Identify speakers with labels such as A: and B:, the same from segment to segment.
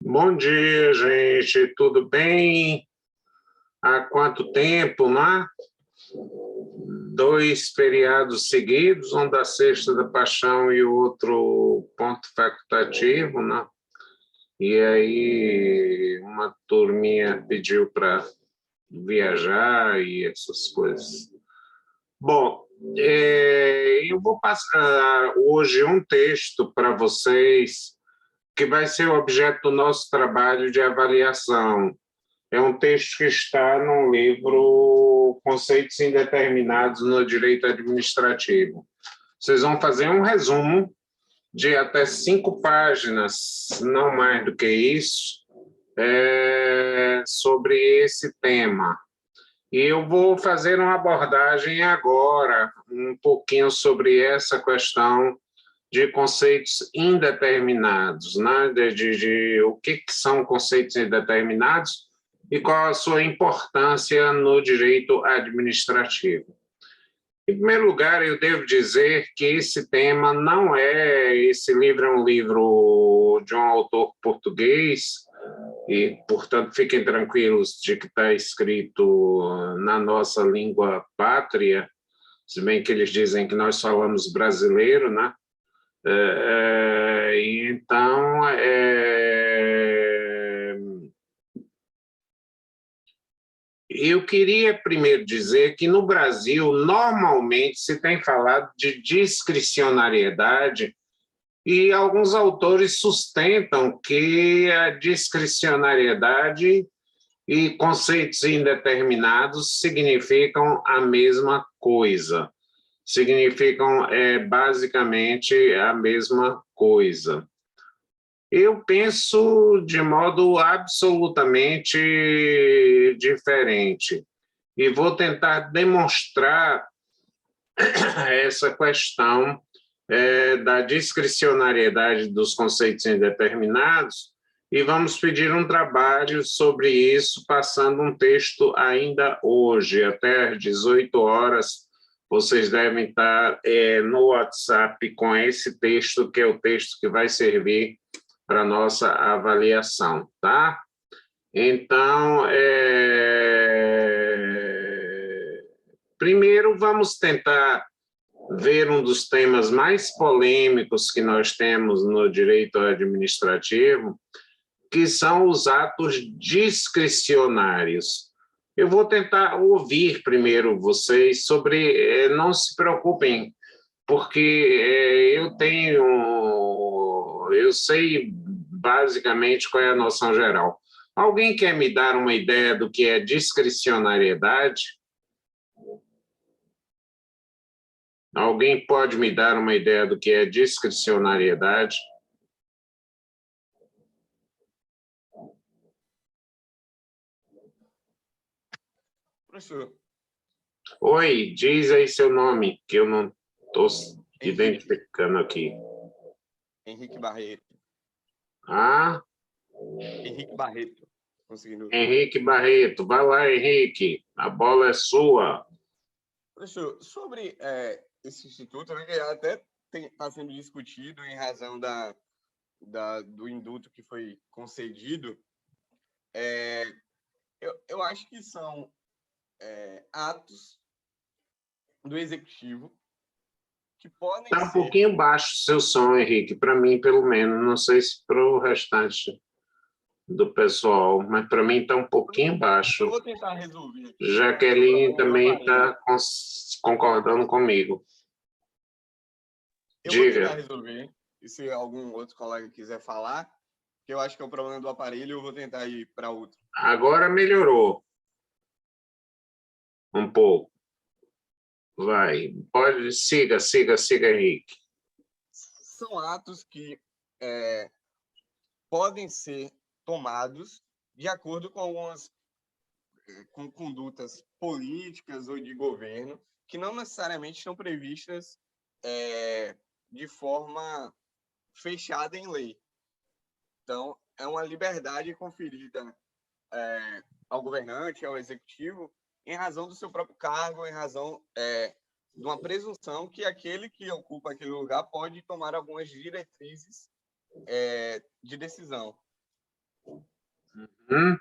A: Bom dia, gente. Tudo bem? Há quanto tempo, né? 2 feriados seguidos, um da Sexta da Paixão e o outro ponto facultativo, né? E aí uma turminha pediu para viajar e essas coisas. Bom, eu vou passar hoje um texto para vocês que vai ser o objeto do nosso trabalho de avaliação. É um texto que está no livro Conceitos Indeterminados no Direito Administrativo. Vocês vão fazer um resumo de até 5 páginas, não mais do que isso, sobre esse tema. E eu vou fazer uma abordagem agora, um pouquinho sobre essa questão de conceitos indeterminados, né? de o que são conceitos indeterminados e qual a sua importância no direito administrativo. Em primeiro lugar, eu devo dizer que esse tema não é, esse livro é um livro de um autor português, e, portanto, fiquem tranquilos de que está escrito na nossa língua pátria, se bem que eles dizem que nós falamos brasileiro, né? Então, eu queria primeiro dizer que no Brasil, normalmente, se tem falado de discricionariedade e alguns autores sustentam que a discricionariedade e conceitos indeterminados significam a mesma coisa, significam basicamente a mesma coisa. Eu penso de modo absolutamente diferente e vou tentar demonstrar essa questão da discricionariedade dos conceitos indeterminados e vamos pedir um trabalho sobre isso, passando um texto ainda hoje, até às 18 horas. Vocês devem estar no WhatsApp com esse texto, que é o texto que vai servir para a nossa avaliação, tá? Então, primeiro vamos tentar ver um dos temas mais polêmicos que nós temos no direito administrativo, que são os atos discricionários. Eu vou tentar ouvir primeiro vocês sobre, não se preocupem, porque eu sei basicamente qual é a noção geral. Alguém quer me dar uma ideia do que é discricionariedade? Alguém pode me dar uma ideia do que é discricionariedade?
B: Professor.
A: Oi, diz aí seu nome, que eu não estou identificando aqui.
B: Henrique Barreto.
A: Ah?
B: Henrique Barreto. Conseguindo.
A: Henrique Barreto, vai lá, Henrique, a bola é sua.
B: Professor, sobre esse instituto, né, que até está sendo discutido em razão do indulto que foi concedido, eu acho que são atos do executivo que podem
A: Está um
B: ser...
A: pouquinho baixo o seu som, Henrique, para mim, pelo menos. Não sei se para o restante do pessoal, mas para mim está um pouquinho baixo.
B: Eu vou tentar resolver.
A: Jaqueline também está concordando comigo.
B: Eu vou tentar resolver, e se algum outro colega quiser falar, que eu acho que é o problema do aparelho, eu vou tentar ir para outro.
A: Agora melhorou um pouco. Vai, pode, siga, Henrique.
B: São atos que podem ser tomados de acordo com algumas condutas políticas ou de governo que não necessariamente estão previstas de forma fechada em lei. Então, é uma liberdade conferida ao governante, ao executivo, em razão do seu próprio cargo, em razão de uma presunção que aquele que ocupa aquele lugar pode tomar algumas diretrizes de decisão.
A: Hum?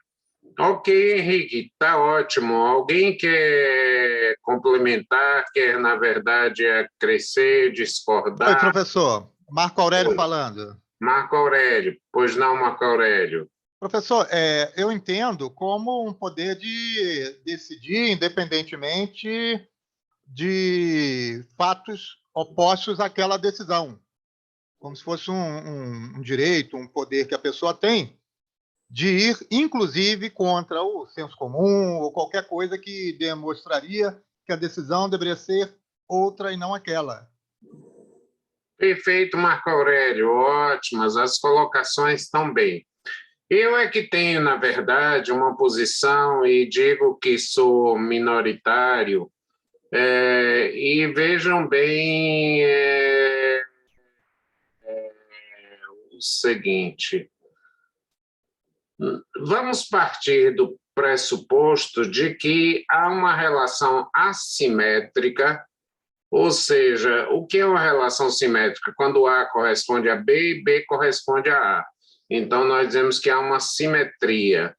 A: Ok, Henrique, está ótimo. Alguém quer complementar, quer, na verdade, crescer,
C: Oi,
A: discordar?
C: professor. Marco Aurélio
A: Oi,
C: falando.
A: Marco Aurélio. Pois não, Marco Aurélio.
C: Professor, eu entendo como um poder de decidir independentemente de fatos opostos àquela decisão, como se fosse um direito, um poder que a pessoa tem de ir, inclusive, contra o senso comum ou qualquer coisa que demonstraria que a decisão deveria ser outra e não aquela.
A: Perfeito, Marco Aurélio. Ótimas, as colocações estão bem. Eu é que tenho, na verdade, uma posição e digo que sou minoritário. E vejam bem o seguinte: vamos partir do pressuposto de que há uma relação assimétrica, ou seja, o que é uma relação simétrica? Quando A corresponde a B e B corresponde a A. Então, nós dizemos que há uma simetria,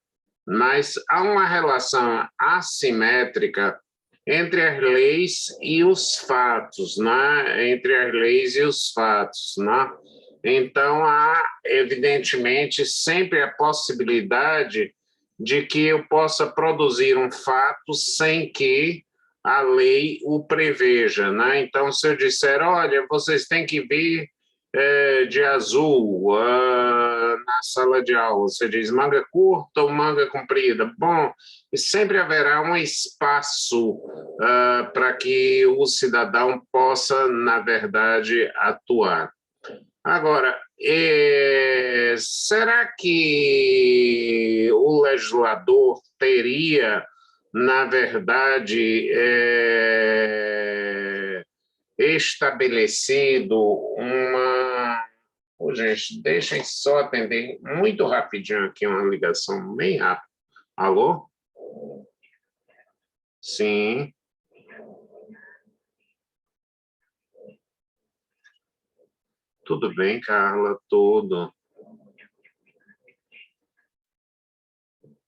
A: mas há uma relação assimétrica entre as leis e os fatos, né? Entre as leis e os fatos, né? Então, há, evidentemente, sempre a possibilidade de que eu possa produzir um fato sem que a lei o preveja, né? Então, se eu disser, olha, vocês têm que vir de azul na sala de aula, você diz manga curta ou manga comprida? Bom, sempre haverá um espaço para que o cidadão possa, na verdade, atuar. Agora, será que o legislador teria, na verdade, estabelecido uma. Ô, gente, deixem só atender muito rapidinho aqui uma ligação bem rápida. Alô? Sim. Tudo bem, Carla? Tudo.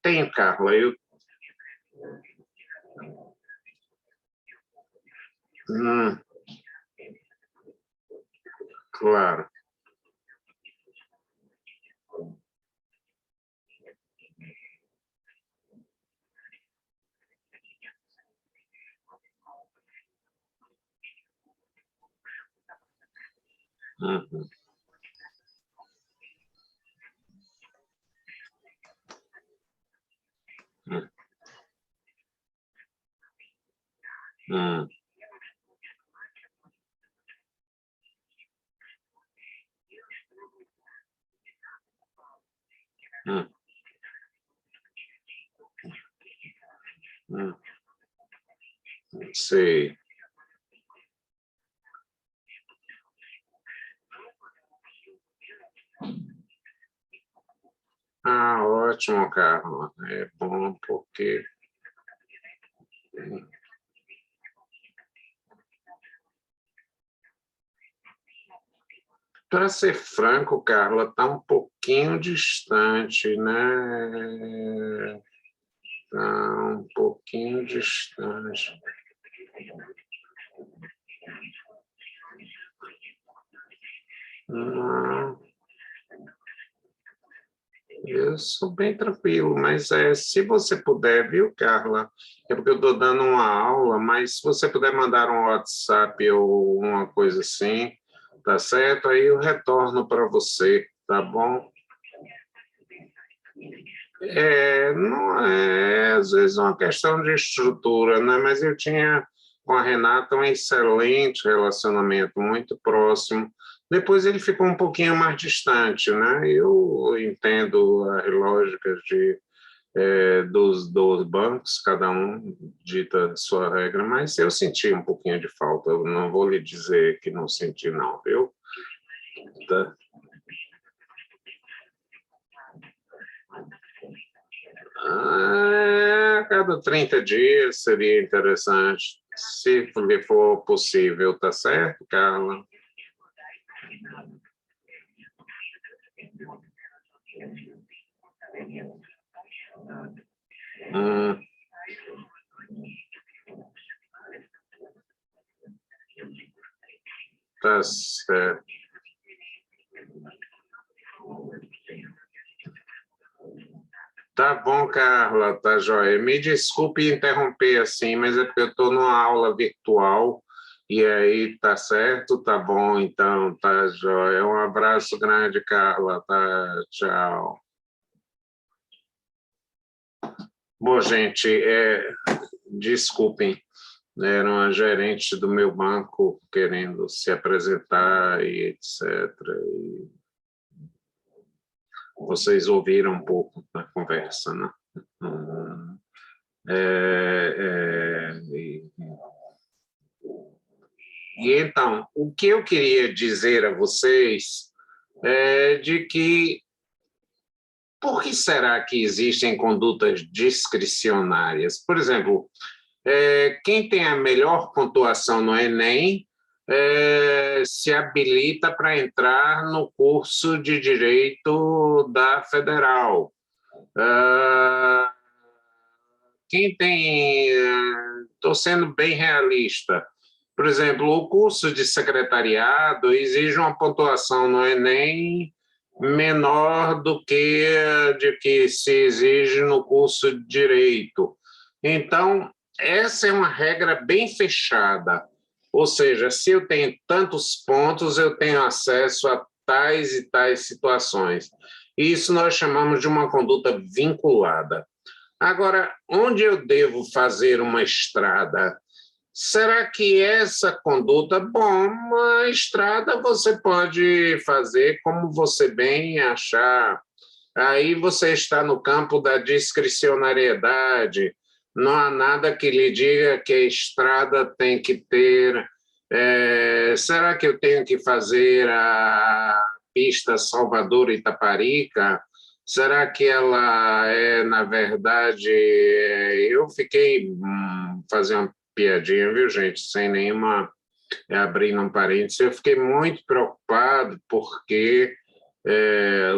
A: Tenho, Carla. Claro. Uhum. Uhum. Uhum. Uhum. Sei. Ah, ótimo, Carla. É bom porque. Para ser franco, Carla, está um pouquinho distante, né? Está um pouquinho distante. Não, eu sou bem tranquilo, mas se você puder, viu, Carla? É porque eu estou dando uma aula, mas se você puder mandar um WhatsApp ou uma coisa assim, tá certo? Aí eu retorno para você, tá bom? Não é, às vezes, uma questão de estrutura, né? Mas eu tinha com a Renata um excelente relacionamento, muito próximo. Depois ele ficou um pouquinho mais distante, né? Eu entendo as lógicas dos bancos, cada um dita a sua regra, mas eu senti um pouquinho de falta. Eu não vou lhe dizer que não senti, não, viu? Tá. A cada 30 dias seria interessante, se lhe for possível, tá certo, Carla? Tá certo. Tá bom, Carla, tá joia. Me desculpe interromper assim, mas é porque eu estou numa aula virtual e aí tá certo, tá bom, então tá joia. Um abraço grande, Carla, tá, tchau. Bom, gente, desculpem, era uma gerente do meu banco querendo se apresentar e etc. E vocês ouviram um pouco da conversa, né? E então, o que eu queria dizer a vocês é de que por que será que existem condutas discricionárias? Por exemplo, quem tem a melhor pontuação no Enem se habilita para entrar no curso de Direito da Federal. Quem tem... Estou sendo bem realista. Por exemplo, o curso de secretariado exige uma pontuação no Enem menor do que se exige no curso de Direito. Então, essa é uma regra bem fechada. Ou seja, se eu tenho tantos pontos, eu tenho acesso a tais e tais situações. Isso nós chamamos de uma conduta vinculada. Agora, onde eu devo fazer uma estrada? Será que essa conduta... Bom, uma estrada você pode fazer como você bem achar. Aí você está no campo da discricionariedade. Não há nada que lhe diga que a estrada tem que ter... será que eu tenho que fazer a pista Salvador-Itaparica? Será que ela na verdade... Eu fiquei fazendo uma piadinha, viu, gente? Sem nenhuma... abrindo um parênteses, eu fiquei muito preocupado porque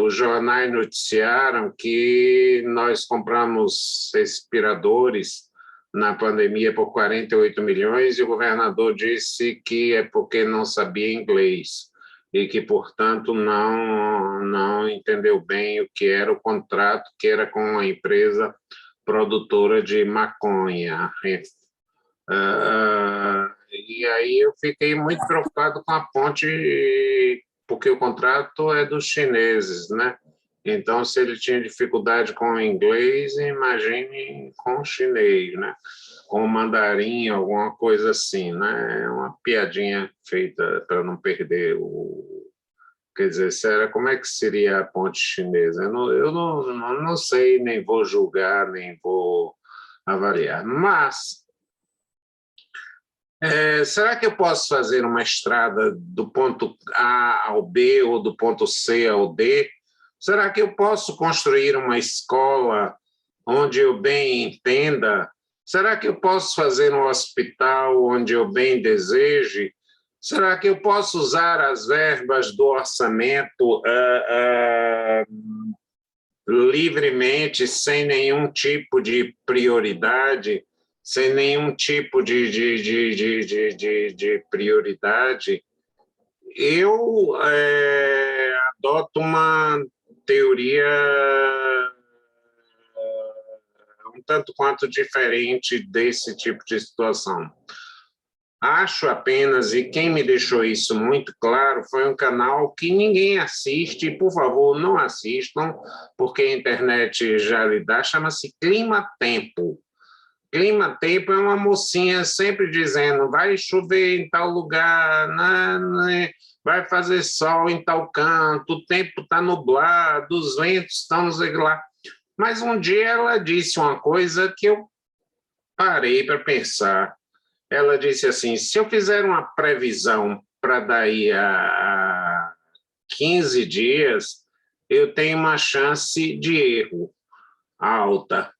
A: os jornais noticiaram que nós compramos respiradores na pandemia por 48 milhões e o governador disse que é porque não sabia inglês e que, portanto, não entendeu bem o que era o contrato, que era com a empresa produtora de maconha. E aí eu fiquei muito preocupado com a ponte, porque o contrato é dos chineses, né? Então, se ele tinha dificuldade com o inglês, imagine com o chinês, né? Com o mandarim, alguma coisa assim, né? É uma piadinha feita para não perder o... Quer dizer, como é que seria a ponte chinesa? Eu não sei, nem vou julgar, nem vou avaliar. Mas... será que eu posso fazer uma estrada do ponto A ao B ou do ponto C ao D? Será que eu posso construir uma escola onde eu bem entenda? Será que eu posso fazer um hospital onde eu bem deseje? Será que eu posso usar as verbas do orçamento livremente, sem nenhum tipo de prioridade? Sem nenhum tipo de prioridade, eu adoto uma teoria um tanto quanto diferente desse tipo de situação. Acho apenas, e quem me deixou isso muito claro, foi um canal que ninguém assiste, por favor, não assistam, porque a internet já lhe dá, chama-se Clima Tempo. Clima Tempo é uma mocinha sempre dizendo vai chover em tal lugar, né? Vai fazer sol em tal canto, o tempo está nublado, os ventos estão lá. Mas um dia ela disse uma coisa que eu parei para pensar. Ela disse assim, se eu fizer uma previsão para daí a 15 dias, eu tenho uma chance de erro alta.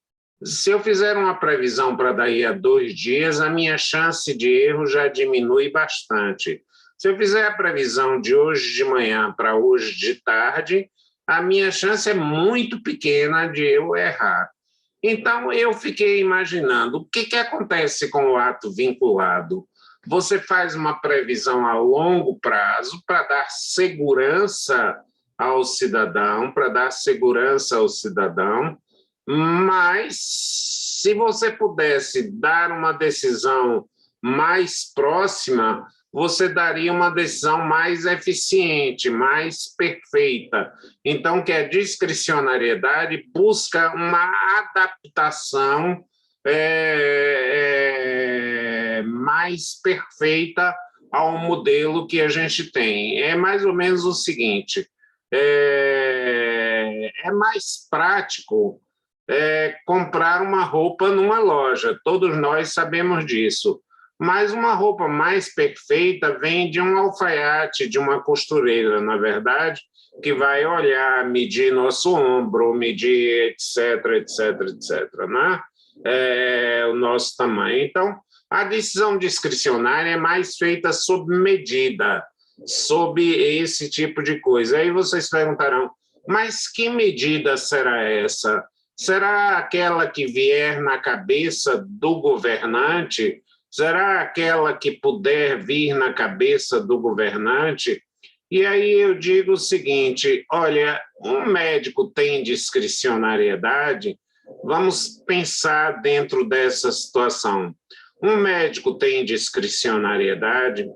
A: Se eu fizer uma previsão para daí a 2 dias, a minha chance de erro já diminui bastante. Se eu fizer a previsão de hoje de manhã para hoje de tarde, a minha chance é muito pequena de eu errar. Então, eu fiquei imaginando o que acontece com o ato vinculado. Você faz uma previsão a longo prazo para dar segurança ao cidadão, mas se você pudesse dar uma decisão mais próxima, você daria uma decisão mais eficiente, mais perfeita. Então, que a discricionariedade busca uma adaptação mais perfeita ao modelo que a gente tem. É mais ou menos o seguinte, é mais prático comprar uma roupa numa loja, todos nós sabemos disso, mas uma roupa mais perfeita vem de um alfaiate, de uma costureira, na verdade, que vai olhar, medir nosso ombro, medir etc, etc, etc, né? O nosso tamanho. Então, a decisão discricionária é mais feita sob medida, sob esse tipo de coisa. Aí vocês perguntarão, mas que medida será essa? Será aquela que vier na cabeça do governante? Será aquela que puder vir na cabeça do governante? E aí eu digo o seguinte, olha, um médico tem discricionariedade, vamos pensar dentro dessa situação. Um médico tem discricionariedade?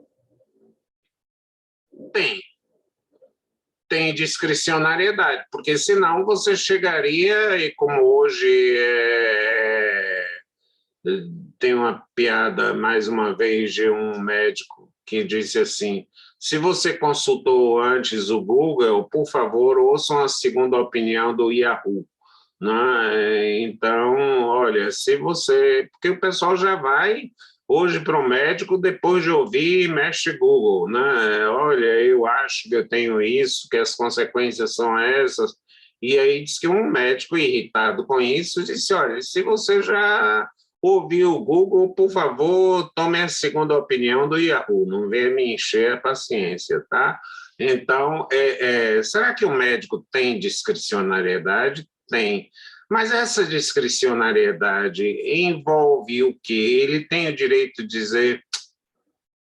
A: Tem discricionariedade, porque senão você chegaria, e como hoje tem uma piada, mais uma vez, de um médico que disse assim, se você consultou antes o Google, por favor, ouçam a segunda opinião do Yahoo. Né? Então, olha, se você... Porque o pessoal já vai hoje para o médico depois de ouvir, mexe Google, né? Olha, eu acho que eu tenho isso, que as consequências são essas. E aí diz que um médico irritado com isso disse, olha, se você já ouviu o Google, por favor, tome a segunda opinião do Yahoo, não venha me encher a paciência, tá? Então, será que o médico tem discricionariedade? Tem. Mas essa discricionariedade envolve o quê? Ele tem o direito de dizer,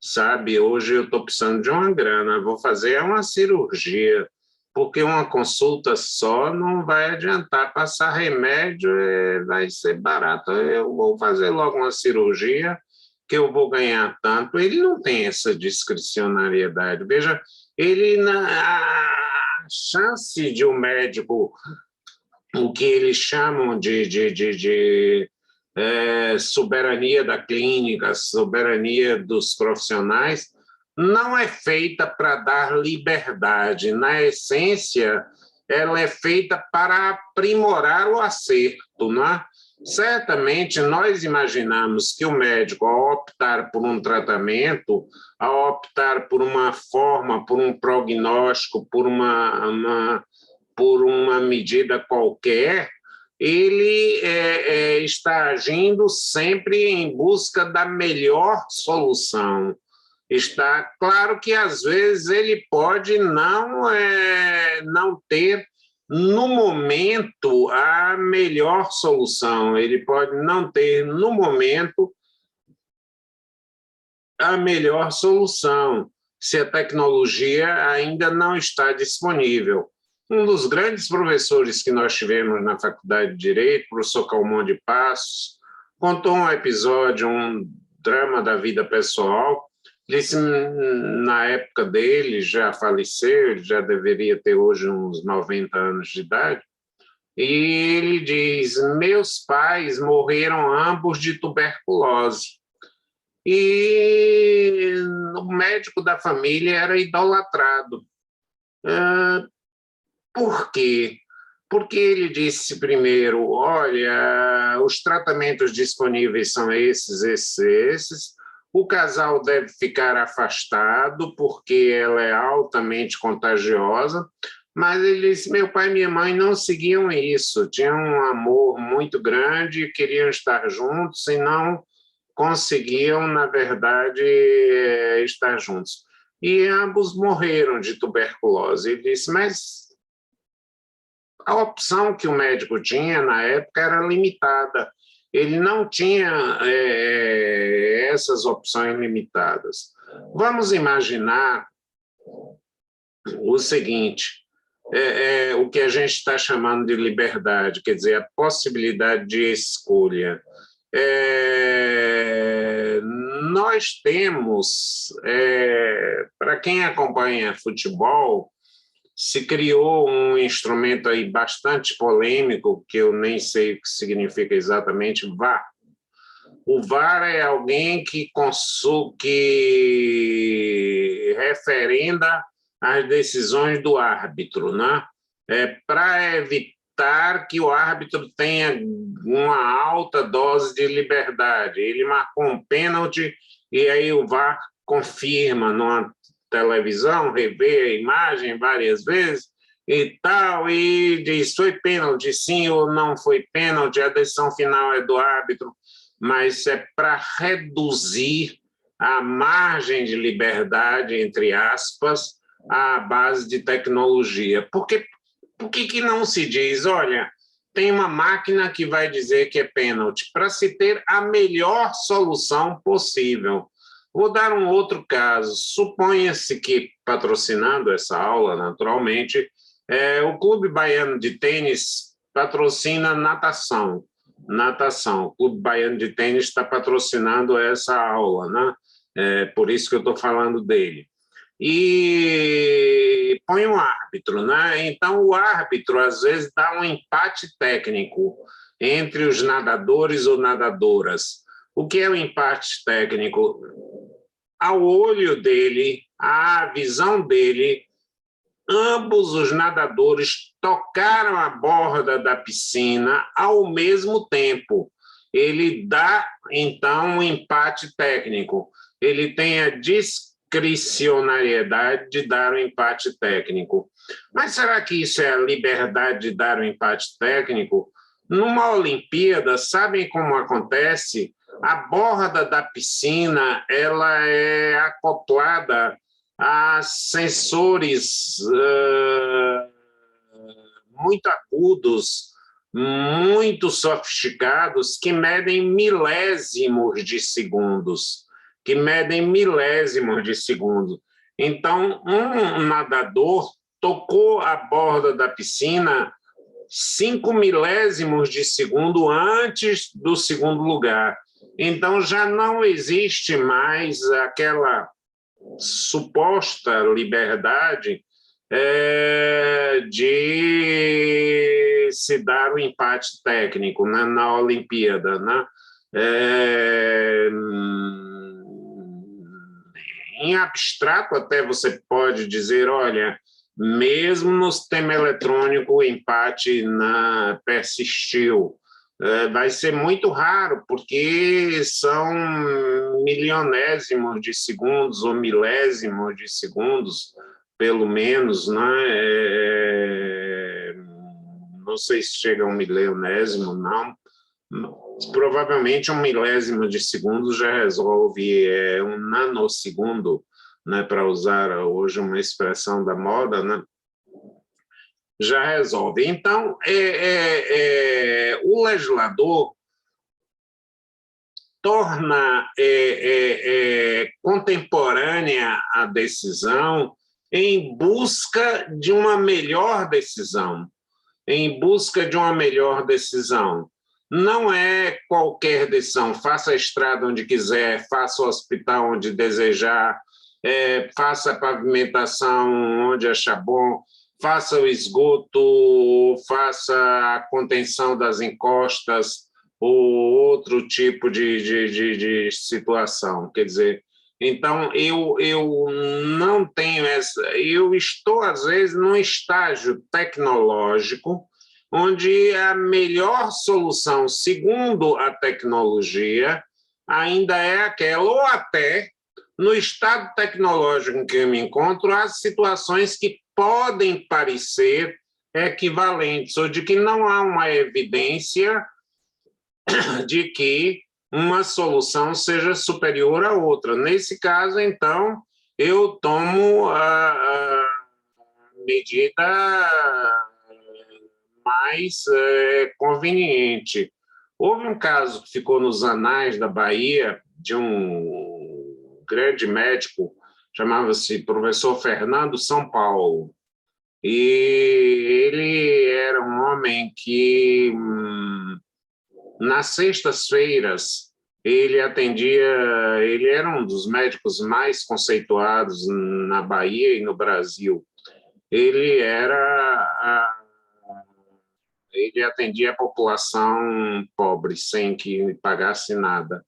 A: sabe, hoje eu estou precisando de uma grana, vou fazer uma cirurgia, porque uma consulta só não vai adiantar, passar remédio vai ser barato, eu vou fazer logo uma cirurgia, que eu vou ganhar tanto. Ele não tem essa discricionariedade. Veja, a chance de um médico, o que eles chamam de soberania da clínica, soberania dos profissionais, não é feita para dar liberdade. Na essência, ela é feita para aprimorar o acerto, né? Certamente, nós imaginamos que o médico, ao optar por um tratamento, ao optar por uma forma, por um prognóstico, por uma medida qualquer, ele está agindo sempre em busca da melhor solução. Está claro que, às vezes, ele pode não ter, no momento, a melhor solução. Ele pode não ter, no momento, a melhor solução, se a tecnologia ainda não está disponível. Um dos grandes professores que nós tivemos na Faculdade de Direito, o professor Calmon de Passos, contou um episódio, um drama da vida pessoal. Disse, na época dele, já faleceu, ele já deveria ter hoje uns 90 anos de idade, e ele diz, meus pais morreram ambos de tuberculose. E o médico da família era idolatrado. Por quê? Porque ele disse primeiro, olha, os tratamentos disponíveis são esses, o casal deve ficar afastado porque ela é altamente contagiosa, mas ele disse, meu pai e minha mãe não seguiam isso, tinham um amor muito grande, queriam estar juntos e não conseguiam, na verdade, estar juntos. E ambos morreram de tuberculose. Ele disse, mas a opção que o médico tinha na época era limitada. Ele não tinha essas opções limitadas. Vamos imaginar o seguinte, o que a gente está chamando de liberdade, quer dizer, a possibilidade de escolha. Nós temos, para quem acompanha futebol, se criou um instrumento aí bastante polêmico, que eu nem sei o que significa exatamente, VAR. O VAR é alguém que referenda as decisões do árbitro, né? Para evitar que o árbitro tenha uma alta dose de liberdade. Ele marcou um pênalti e aí o VAR confirma numa televisão, revê a imagem várias vezes e tal, e diz, foi pênalti, sim ou não foi pênalti, a decisão final é do árbitro, mas é para reduzir a margem de liberdade, entre aspas, à base de tecnologia. Por que não se diz, olha, tem uma máquina que vai dizer que é pênalti, para se ter a melhor solução possível? Vou dar um outro caso. Suponha-se que, patrocinando essa aula, naturalmente, o Clube Baiano de Tênis patrocina natação. O Clube Baiano de Tênis está patrocinando essa aula, né? Por isso que eu estou falando dele. E põe um árbitro, né? Então, o árbitro, às vezes, dá um empate técnico entre os nadadores ou nadadoras. O que é o empate técnico? Ao olho dele, à visão dele, ambos os nadadores tocaram a borda da piscina ao mesmo tempo. Ele dá, então, um empate técnico. Ele tem a discricionariedade de dar um empate técnico. Mas será que isso é a liberdade de dar um empate técnico? Numa Olimpíada, sabem como acontece? A borda da piscina ela é acoplada a sensores muito agudos, muito sofisticados, que medem milésimos de segundos. Então, um nadador tocou a borda da piscina 5 milésimos de segundo antes do segundo lugar. Então, já não existe mais aquela suposta liberdade de se dar o empate técnico, né, na Olimpíada, né? Em abstrato, até você pode dizer, olha, mesmo no sistema eletrônico, o empate persistiu. Vai ser muito raro, porque são milionésimos de segundos ou milésimos de segundos, pelo menos, né? Não sei se chega a um milionésimo, não. Provavelmente um milésimo de segundo já resolve um nanosegundo, né, para usar hoje uma expressão da moda, né? Já resolve. Então, o legislador torna contemporânea a decisão em busca de uma melhor decisão. Não é qualquer decisão, faça a estrada onde quiser, faça o hospital onde desejar, faça a pavimentação onde achar bom, faça o esgoto, faça a contenção das encostas ou outro tipo de situação. Quer dizer, então, eu não tenho essa... Eu estou, às vezes, num estágio tecnológico onde a melhor solução, segundo a tecnologia, ainda é aquela, ou até, no estado tecnológico em que eu me encontro, há situações que podem parecer equivalentes, ou de que não há uma evidência de que uma solução seja superior à outra. Nesse caso, então, eu tomo a medida mais conveniente. Houve um caso que ficou nos anais da Bahia, de um grande médico, chamava-se professor Fernando São Paulo, e ele era um homem que, nas sextas-feiras, ele atendia, ele era um dos médicos mais conceituados na Bahia e no Brasil. Ele atendia a população pobre, sem que pagasse nada.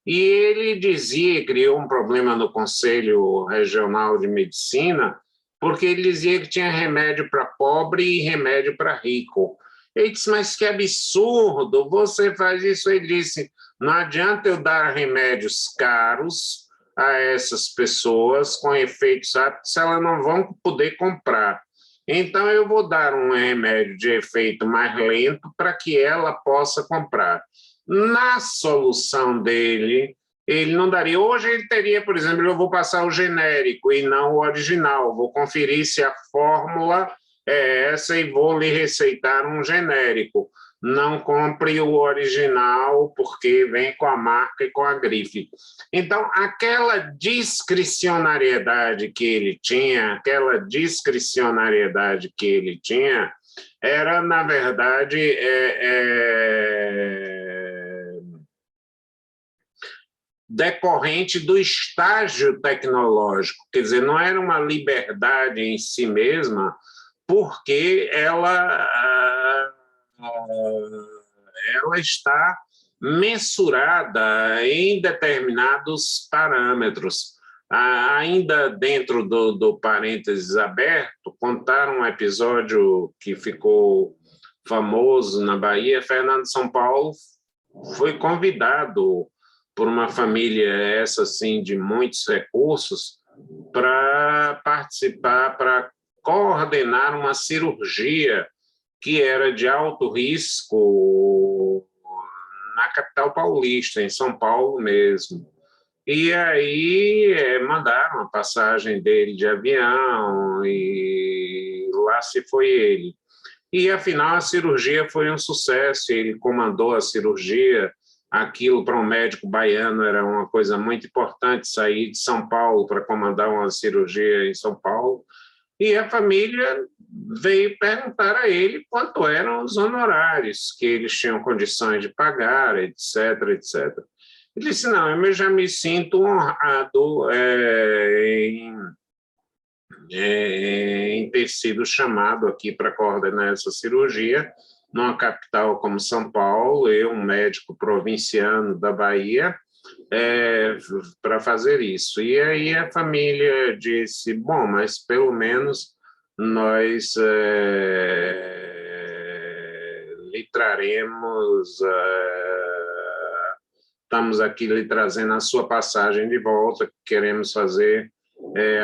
A: E ele dizia, criou um problema no Conselho Regional de Medicina, porque ele dizia que tinha remédio para pobre e remédio para rico. Ele disse, mas que absurdo, você faz isso. Ele disse, não adianta eu dar remédios caros a essas pessoas com efeitos rápidos se elas não vão poder comprar. Então, eu vou dar um remédio de efeito mais lento para que ela possa comprar. Na solução dele, ele não daria. Hoje ele teria, por exemplo, eu vou passar o genérico e não o original, vou conferir se a fórmula é essa e vou lhe receitar um genérico. Não compre o original porque vem com a marca e com a grife. Então, aquela discricionariedade que ele tinha, era, na verdade, decorrente do estágio tecnológico, quer dizer, não era uma liberdade em si mesma, porque ela está mensurada em determinados parâmetros. Ainda dentro do parênteses aberto, contar um episódio que ficou famoso na Bahia. Fernando São Paulo foi convidado por uma família, essa sim, de muitos recursos, para participar, para coordenar uma cirurgia que era de alto risco na capital paulista, em São Paulo mesmo. E aí mandaram a passagem dele de avião e lá se foi ele. E, afinal, a cirurgia foi um sucesso, ele comandou a cirurgia. Aquilo para um médico baiano era uma coisa muito importante, sair de São Paulo para comandar uma cirurgia em São Paulo. E a família veio perguntar a ele quanto eram os honorários que eles tinham condições de pagar, etc., etc. Ele disse, não, eu já me sinto honrado em ter sido chamado aqui para coordenar essa cirurgia, numa capital como São Paulo, eu, um médico provinciano da Bahia, para fazer isso. E aí a família disse, bom, mas pelo menos nós lhe traremos, estamos aqui lhe trazendo a sua passagem de volta, queremos fazer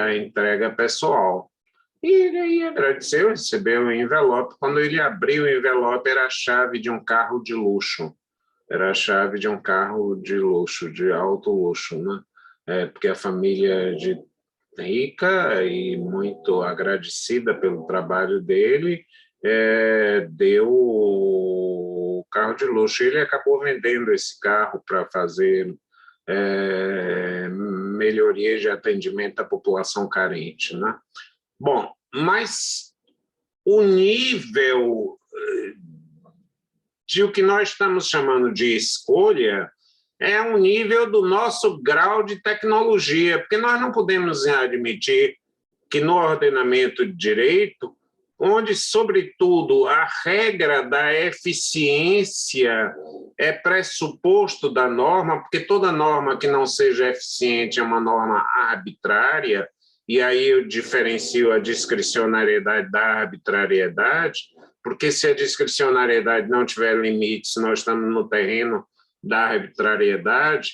A: a entrega pessoal. E ele aí agradeceu, recebeu o envelope. Quando ele abriu o envelope, era a chave de um carro de luxo. Era a chave de um carro de luxo, de alto luxo, né? Porque a família rica e muito agradecida pelo trabalho dele deu o carro de luxo. Ele acabou vendendo esse carro para fazer melhorias de atendimento à população carente, né? Bom, mas o nível de o que nós estamos chamando de escolha é um nível do nosso grau de tecnologia, porque nós não podemos admitir que no ordenamento de direito, onde, sobretudo, a regra da eficiência é pressuposto da norma, porque toda norma que não seja eficiente é uma norma arbitrária, e aí eu diferencio a discricionariedade da arbitrariedade, porque se a discricionariedade não tiver limites, nós estamos no terreno da arbitrariedade,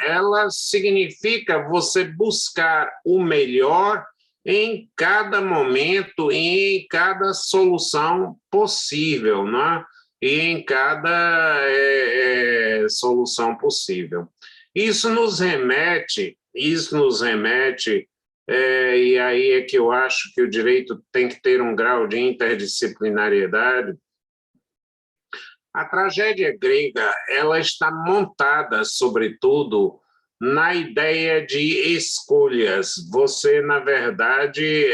A: ela significa você buscar o melhor em cada momento e em cada solução possível, né? E em cada solução possível. Isso nos remete e aí é que eu acho que o direito tem que ter um grau de interdisciplinariedade. A tragédia grega, ela está montada, sobretudo, na ideia de escolhas. Você, na verdade,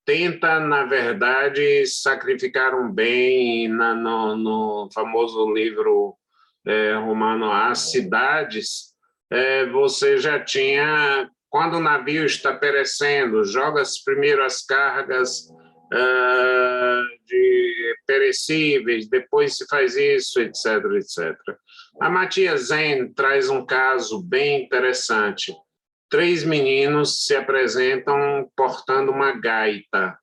A: tenta, na verdade, sacrificar um bem no famoso livro romano As Cidades. Você já tinha, quando o navio está perecendo, joga-se primeiro as cargas de perecíveis, depois se faz isso, etc., etc. A Matias Zen traz um caso bem interessante. 3 meninos se apresentam portando uma gaita,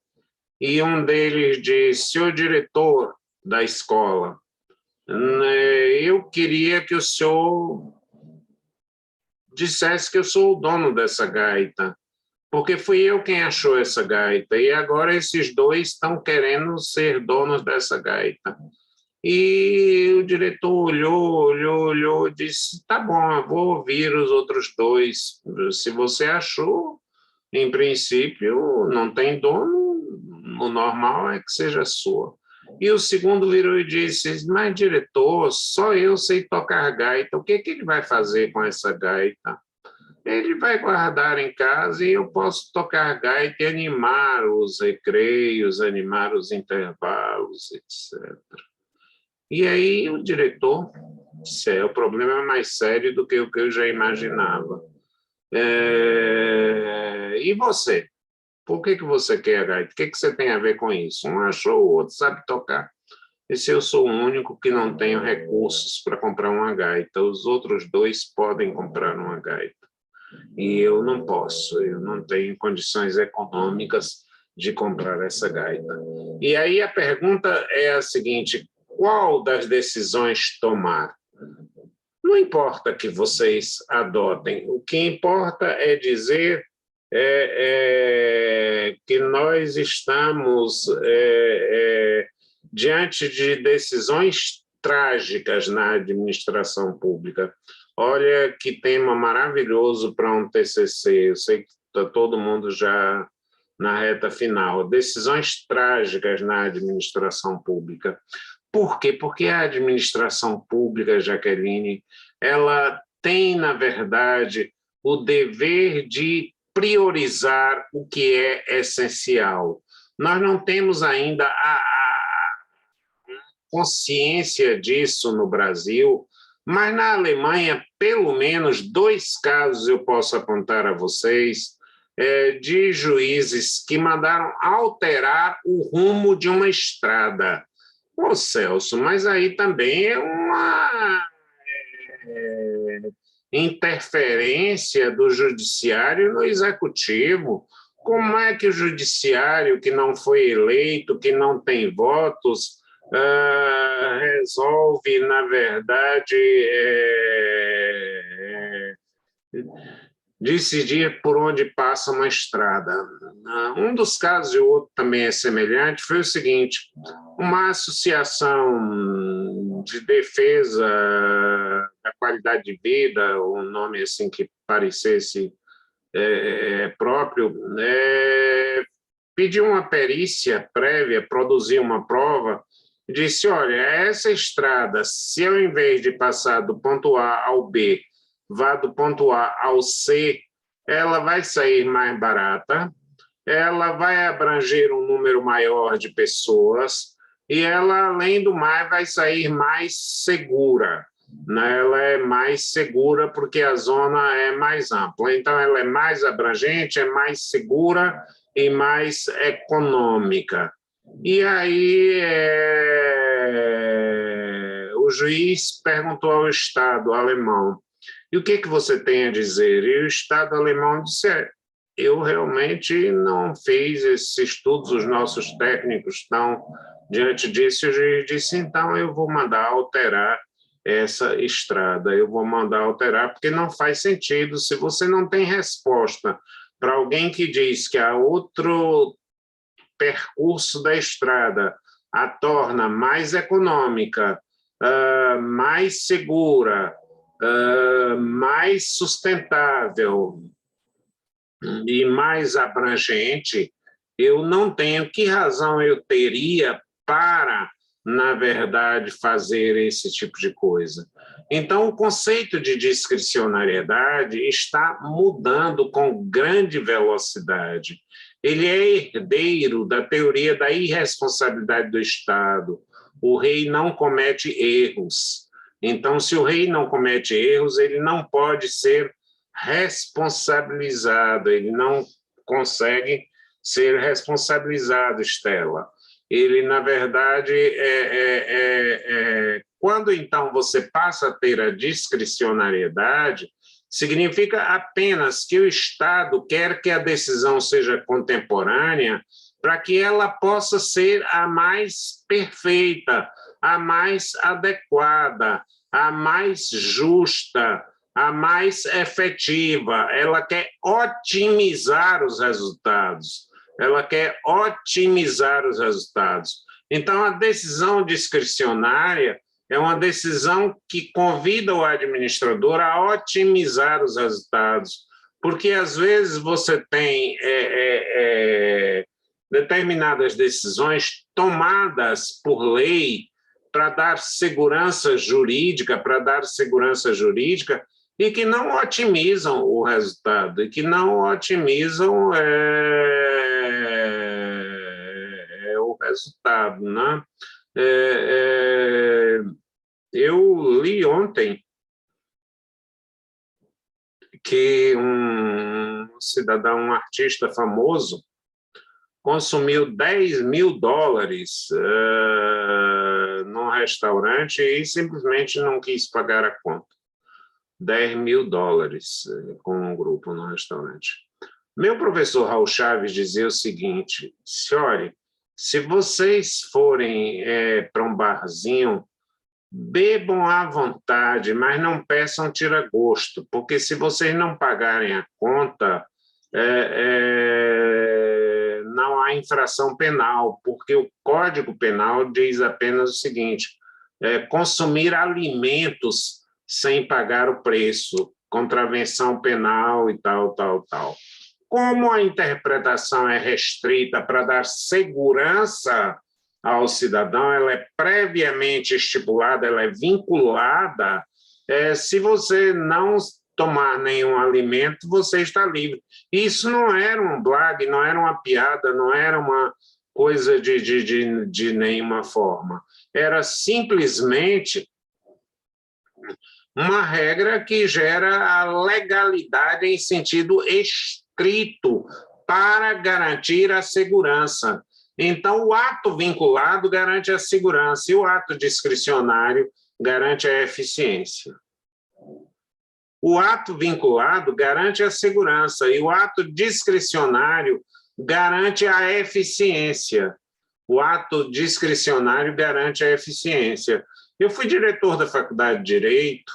A: e um deles diz: senhor diretor da escola, eu queria que o senhor dissesse que eu sou o dono dessa gaita, porque fui eu quem achou essa gaita, e agora esses dois estão querendo ser donos dessa gaita. E o diretor olhou, disse: tá bom, eu vou ouvir os outros dois. Se você achou, em princípio, não tem dono, o normal é que seja sua. E o segundo virou e disse: mas diretor, só eu sei tocar gaita, o que ele vai fazer com essa gaita? Ele vai guardar em casa e eu posso tocar gaita e animar os recreios, animar os intervalos, etc. E aí o diretor disse: o problema é mais sério do que o que eu já imaginava. E você? Por que você quer a gaita? O que você tem a ver com isso? Um achou, o outro sabe tocar. E se eu sou o único que não tenho recursos para comprar uma gaita, os outros dois podem comprar uma gaita. E eu não posso, eu não tenho condições econômicas de comprar essa gaita. E aí a pergunta é a seguinte: qual das decisões tomar? Não importa que vocês adotem, o que importa é dizer que nós estamos diante de decisões trágicas na administração pública. Olha que tema maravilhoso para um TCC, eu sei que está todo mundo já na reta final. Decisões trágicas na administração pública. Por quê? Porque a administração pública, Jaqueline, ela tem, na verdade, o dever de priorizar o que é essencial. Nós não temos ainda a consciência disso no Brasil, mas na Alemanha, pelo menos 2 casos eu posso apontar a vocês, de juízes que mandaram alterar o rumo de uma estrada. Ô, Celso, mas aí também é uma interferência do judiciário no executivo. Como é que o judiciário, que não foi eleito, que não tem votos, resolve, na verdade, decidir por onde passa uma estrada? Um dos casos, e o outro também é semelhante, foi o seguinte: uma associação de defesa da qualidade de vida, um nome assim que parecesse próprio, pediu uma perícia prévia, produziu uma prova, disse: olha, essa estrada, se ao invés de passar do ponto A ao B, vá do ponto A ao C, ela vai sair mais barata, ela vai abranger um número maior de pessoas e ela, além do mais, vai sair mais segura. Ela é mais segura porque a zona é mais ampla. Então, ela é mais abrangente, é mais segura e mais econômica. E aí o juiz perguntou ao Estado alemão: e o que você tem a dizer? E o Estado alemão disse: eu realmente não fiz esses estudos, os nossos técnicos estão diante disso. E o juiz disse: então eu vou mandar alterar essa estrada, eu vou mandar alterar, porque não faz sentido. Se você não tem resposta para alguém que diz que há outro percurso da estrada a torna mais econômica, mais segura, mais sustentável e mais abrangente, eu não tenho. Que razão eu teria para, na verdade, fazer esse tipo de coisa? Então, o conceito de discricionariedade está mudando com grande velocidade. Ele é herdeiro da teoria da irresponsabilidade do Estado. O rei não comete erros. Então, se o rei não comete erros, ele não pode ser responsabilizado, ele não consegue ser responsabilizado, Estela. Ele, na verdade, quando então você passa a ter a discricionariedade, significa apenas que o Estado quer que a decisão seja contemporânea para que ela possa ser a mais perfeita, a mais adequada, a mais justa, a mais efetiva. Ela quer otimizar os resultados. Ela quer otimizar os resultados. Então, a decisão discricionária é uma decisão que convida o administrador a otimizar os resultados, porque, às vezes, você tem determinadas decisões tomadas por lei para dar segurança jurídica, e que não otimizam o resultado, e que não otimizam o resultado, né? Eu li ontem que um cidadão, um artista famoso, consumiu $10.000 num restaurante e simplesmente não quis pagar a conta. $10.000 com um grupo no restaurante. Meu professor Raul Chaves dizia o seguinte: senhores, se vocês forem para um barzinho, bebam à vontade, mas não peçam tira-gosto, porque se vocês não pagarem a conta, não há infração penal, porque o Código Penal diz apenas o seguinte: consumir alimentos sem pagar o preço, contravenção penal e tal. Como a interpretação é restrita para dar segurança ao cidadão, ela é previamente estipulada, ela é vinculada, se você não tomar nenhum alimento, você está livre. Isso não era um blague, não era uma piada, não era uma coisa de nenhuma forma. Era simplesmente uma regra que gera a legalidade em sentido estrito para garantir a segurança. Então, o ato vinculado garante a segurança e o ato discricionário garante a eficiência. O ato vinculado garante a segurança e o ato discricionário garante a eficiência. O ato discricionário garante a eficiência. Eu fui diretor da Faculdade de Direito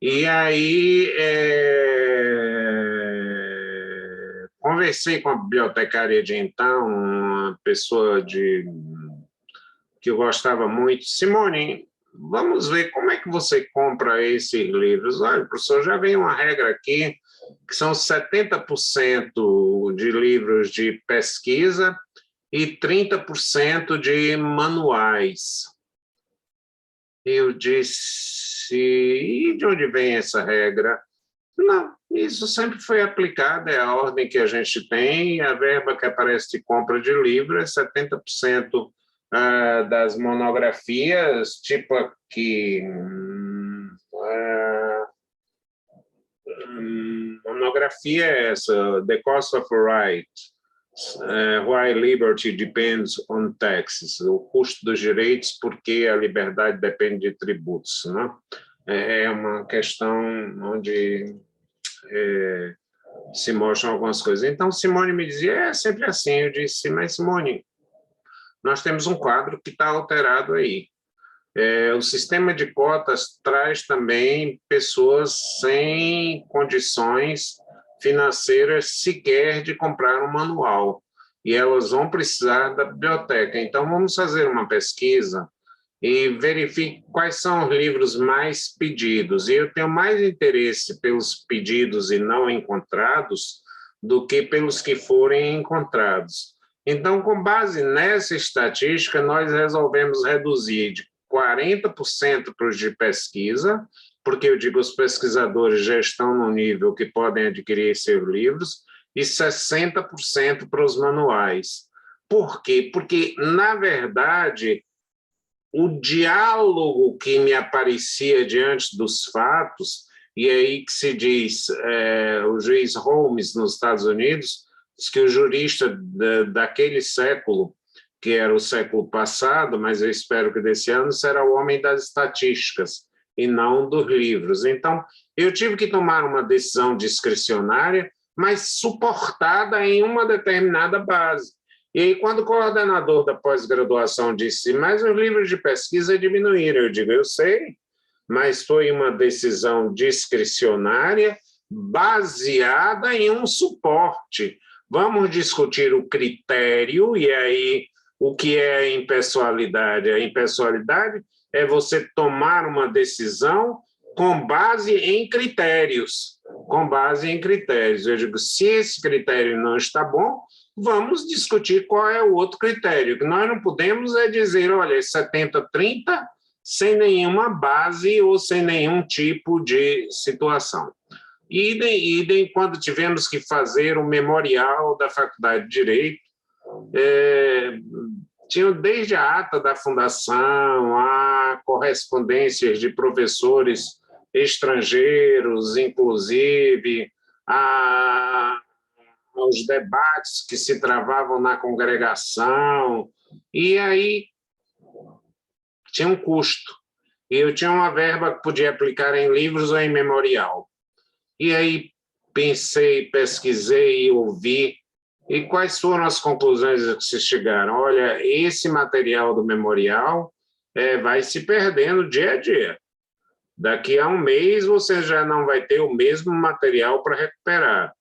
A: e aí conversei com a bibliotecária de então, uma pessoa que eu gostava muito. Simone, vamos ver como é que você compra esses livros. Olha, professor, já vem uma regra aqui, que são 70% de livros de pesquisa e 30% de manuais. Eu disse, e de onde vem essa regra? Não, isso sempre foi aplicado, é a ordem que a gente tem, a verba que aparece de compra de livro é 70% das monografias, tipo aqui, monografia é essa, The Cost of Right, Why Liberty Depends on Taxes, o custo dos direitos, porque a liberdade depende de tributos, né? É uma questão onde se mostram algumas coisas. Então, Simone me dizia, é sempre assim. Eu disse, mas Simone, nós temos um quadro que está alterado aí. O sistema de cotas traz também pessoas sem condições financeiras sequer de comprar um manual, e elas vão precisar da biblioteca. Então, vamos fazer uma pesquisa e verifique quais são os livros mais pedidos. E eu tenho mais interesse pelos pedidos e não encontrados do que pelos que forem encontrados. Então, com base nessa estatística, nós resolvemos reduzir de 40% para os de pesquisa, porque eu digo os pesquisadores já estão no nível que podem adquirir seus livros, e 60% para os manuais. Por quê? Porque, na verdade, o diálogo que me aparecia diante dos fatos, e aí que se diz, o juiz Holmes, nos Estados Unidos, diz que o jurista daquele século, que era o século passado, mas eu espero que desse ano, será o homem das estatísticas, e não dos livros. Então, eu tive que tomar uma decisão discricionária, mas suportada em uma determinada base. E aí, quando o coordenador da pós-graduação disse, mas os livros de pesquisa diminuíram, eu digo, eu sei, mas foi uma decisão discricionária baseada em um suporte. Vamos discutir o critério, e aí o que é a impessoalidade? A impessoalidade é você tomar uma decisão com base em critérios. Com base em critérios. Eu digo, se esse critério não está bom, vamos discutir qual é o outro critério. O que nós não podemos é dizer, olha, 70-30, sem nenhuma base ou sem nenhum tipo de situação. Idem quando tivemos que fazer o memorial da Faculdade de Direito, tinham desde a ata da fundação, a correspondências de professores estrangeiros, inclusive, os debates que se travavam na congregação, e aí tinha um custo. E eu tinha uma verba que podia aplicar em livros ou em memorial. E aí pensei, pesquisei e ouvi, e quais foram as conclusões a que se chegaram? Olha, esse material do memorial vai se perdendo dia a dia. Daqui a um mês você já não vai ter o mesmo material para recuperar.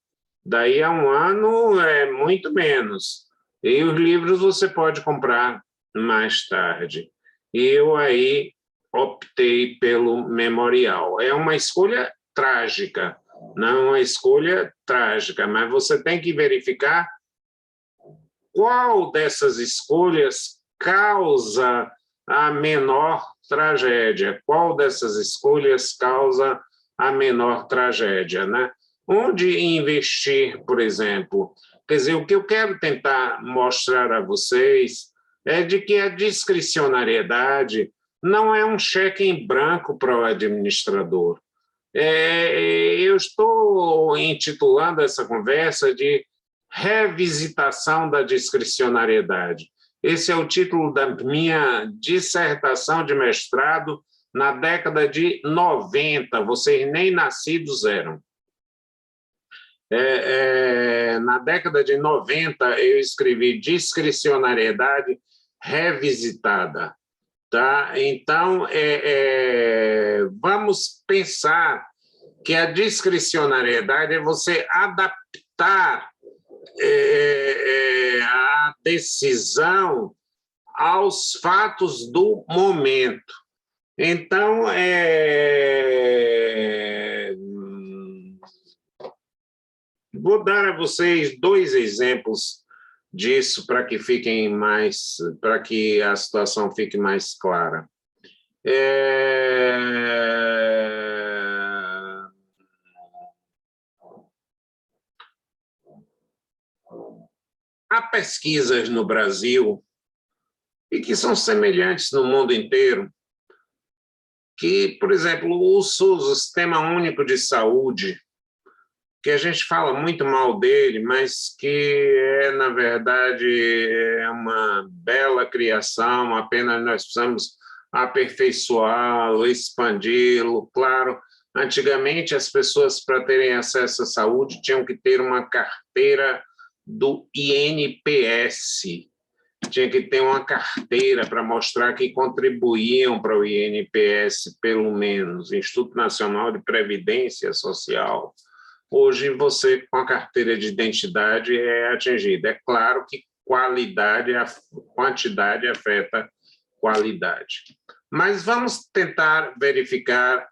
A: Daí a um ano é muito menos. E os livros você pode comprar mais tarde. E eu aí optei pelo memorial. É uma escolha trágica, não é uma escolha trágica, mas você tem que verificar qual dessas escolhas causa a menor tragédia, qual dessas escolhas causa a menor tragédia, né? Onde investir, por exemplo? Quer dizer, o que eu quero tentar mostrar a vocês é de que a discricionariedade não é um cheque em branco para o administrador. Eu estou intitulando essa conversa de revisitação da discricionariedade. Esse é o título da minha dissertação de mestrado na década de 90, vocês nem nascidos eram. Na década de 90, eu escrevi Discricionariedade Revisitada. Tá? Então, vamos pensar que a discricionariedade é você adaptar a decisão aos fatos do momento. Então, vou dar a vocês 2 exemplos disso para que para que a situação fique mais clara. Há pesquisas no Brasil, e que são semelhantes no mundo inteiro, que, por exemplo, o SUS, o Sistema Único de Saúde, que a gente fala muito mal dele, mas que na verdade, é uma bela criação, apenas nós precisamos aperfeiçoá-lo, expandi-lo. Claro, antigamente as pessoas, para terem acesso à saúde, tinham que ter uma carteira do INPS, tinha que ter uma carteira para mostrar que contribuíam para o INPS, pelo menos, Instituto Nacional de Previdência Social. Hoje, você, com a carteira de identidade, é atingida. É claro que quantidade afeta qualidade. Mas vamos tentar verificar,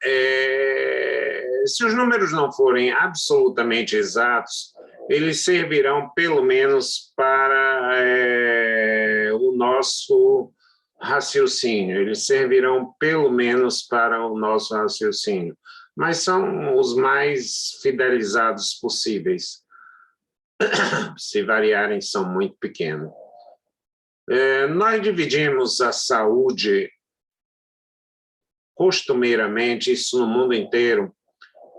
A: se os números não forem absolutamente exatos, eles servirão pelo menos para o nosso raciocínio, eles servirão pelo menos para o nosso raciocínio, mas são os mais fidelizados possíveis. Se variarem, são muito pequenos. Nós dividimos a saúde, costumeiramente, isso no mundo inteiro,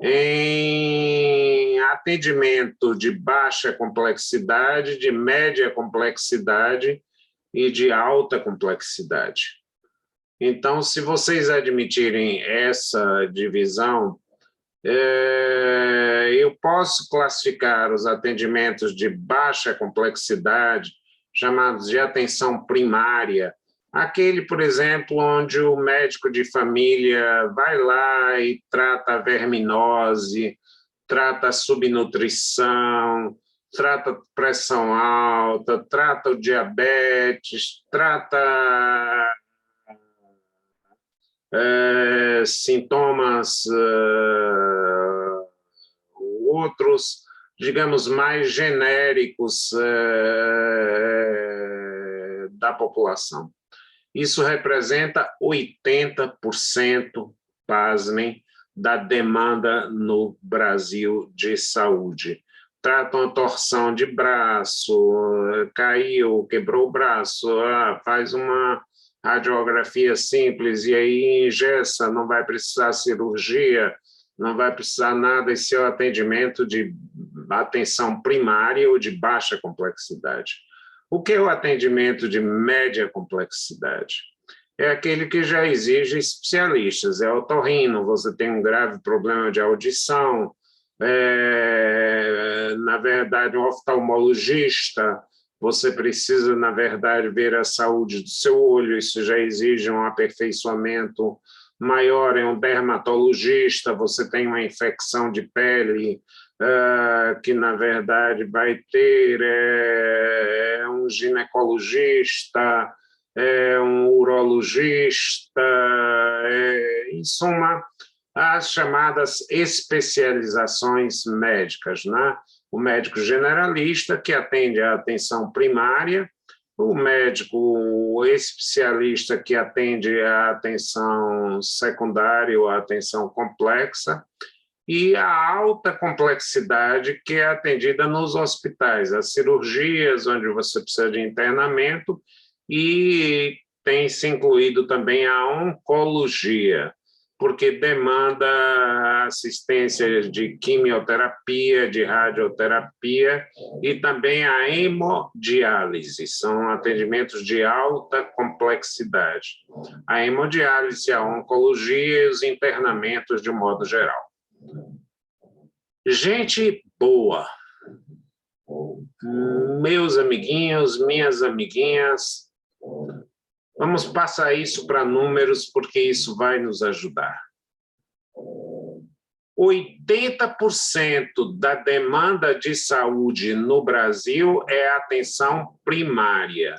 A: em atendimento de baixa complexidade, de média complexidade e de alta complexidade. Então, se vocês admitirem essa divisão, eu posso classificar os atendimentos de baixa complexidade, chamados de atenção primária, aquele, por exemplo, onde o médico de família vai lá e trata a verminose, trata a subnutrição, trata a pressão alta, trata o diabetes, trata sintomas outros, digamos, mais genéricos da população. Isso representa 80%, pasmem, da demanda no Brasil de saúde. Tratam a torção de braço, caiu, quebrou o braço, faz uma radiografia simples e aí engessa, não vai precisar cirurgia, não vai precisar nada, esse é o atendimento de atenção primária ou de baixa complexidade. O que é o atendimento de média complexidade? É aquele que já exige especialistas, é otorrino, você tem um grave problema de audição, na verdade, um oftalmologista, você precisa, na verdade, ver a saúde do seu olho, isso já exige um aperfeiçoamento maior, é um dermatologista, você tem uma infecção de pele, que, na verdade, vai ter um ginecologista, um urologista, em suma, as chamadas especializações médicas, né? O médico generalista, que atende à atenção primária, o médico especialista, que atende à atenção secundária ou à atenção complexa, e a alta complexidade, que é atendida nos hospitais, as cirurgias, onde você precisa de internamento, e tem-se incluído também a oncologia, porque demanda assistência de quimioterapia, de radioterapia e também a hemodiálise, são atendimentos de alta complexidade. A hemodiálise, a oncologia e os internamentos de um modo geral. Gente boa, meus amiguinhos, minhas amiguinhas, vamos passar isso para números, porque isso vai nos ajudar. 80% da demanda de saúde no Brasil é atenção primária.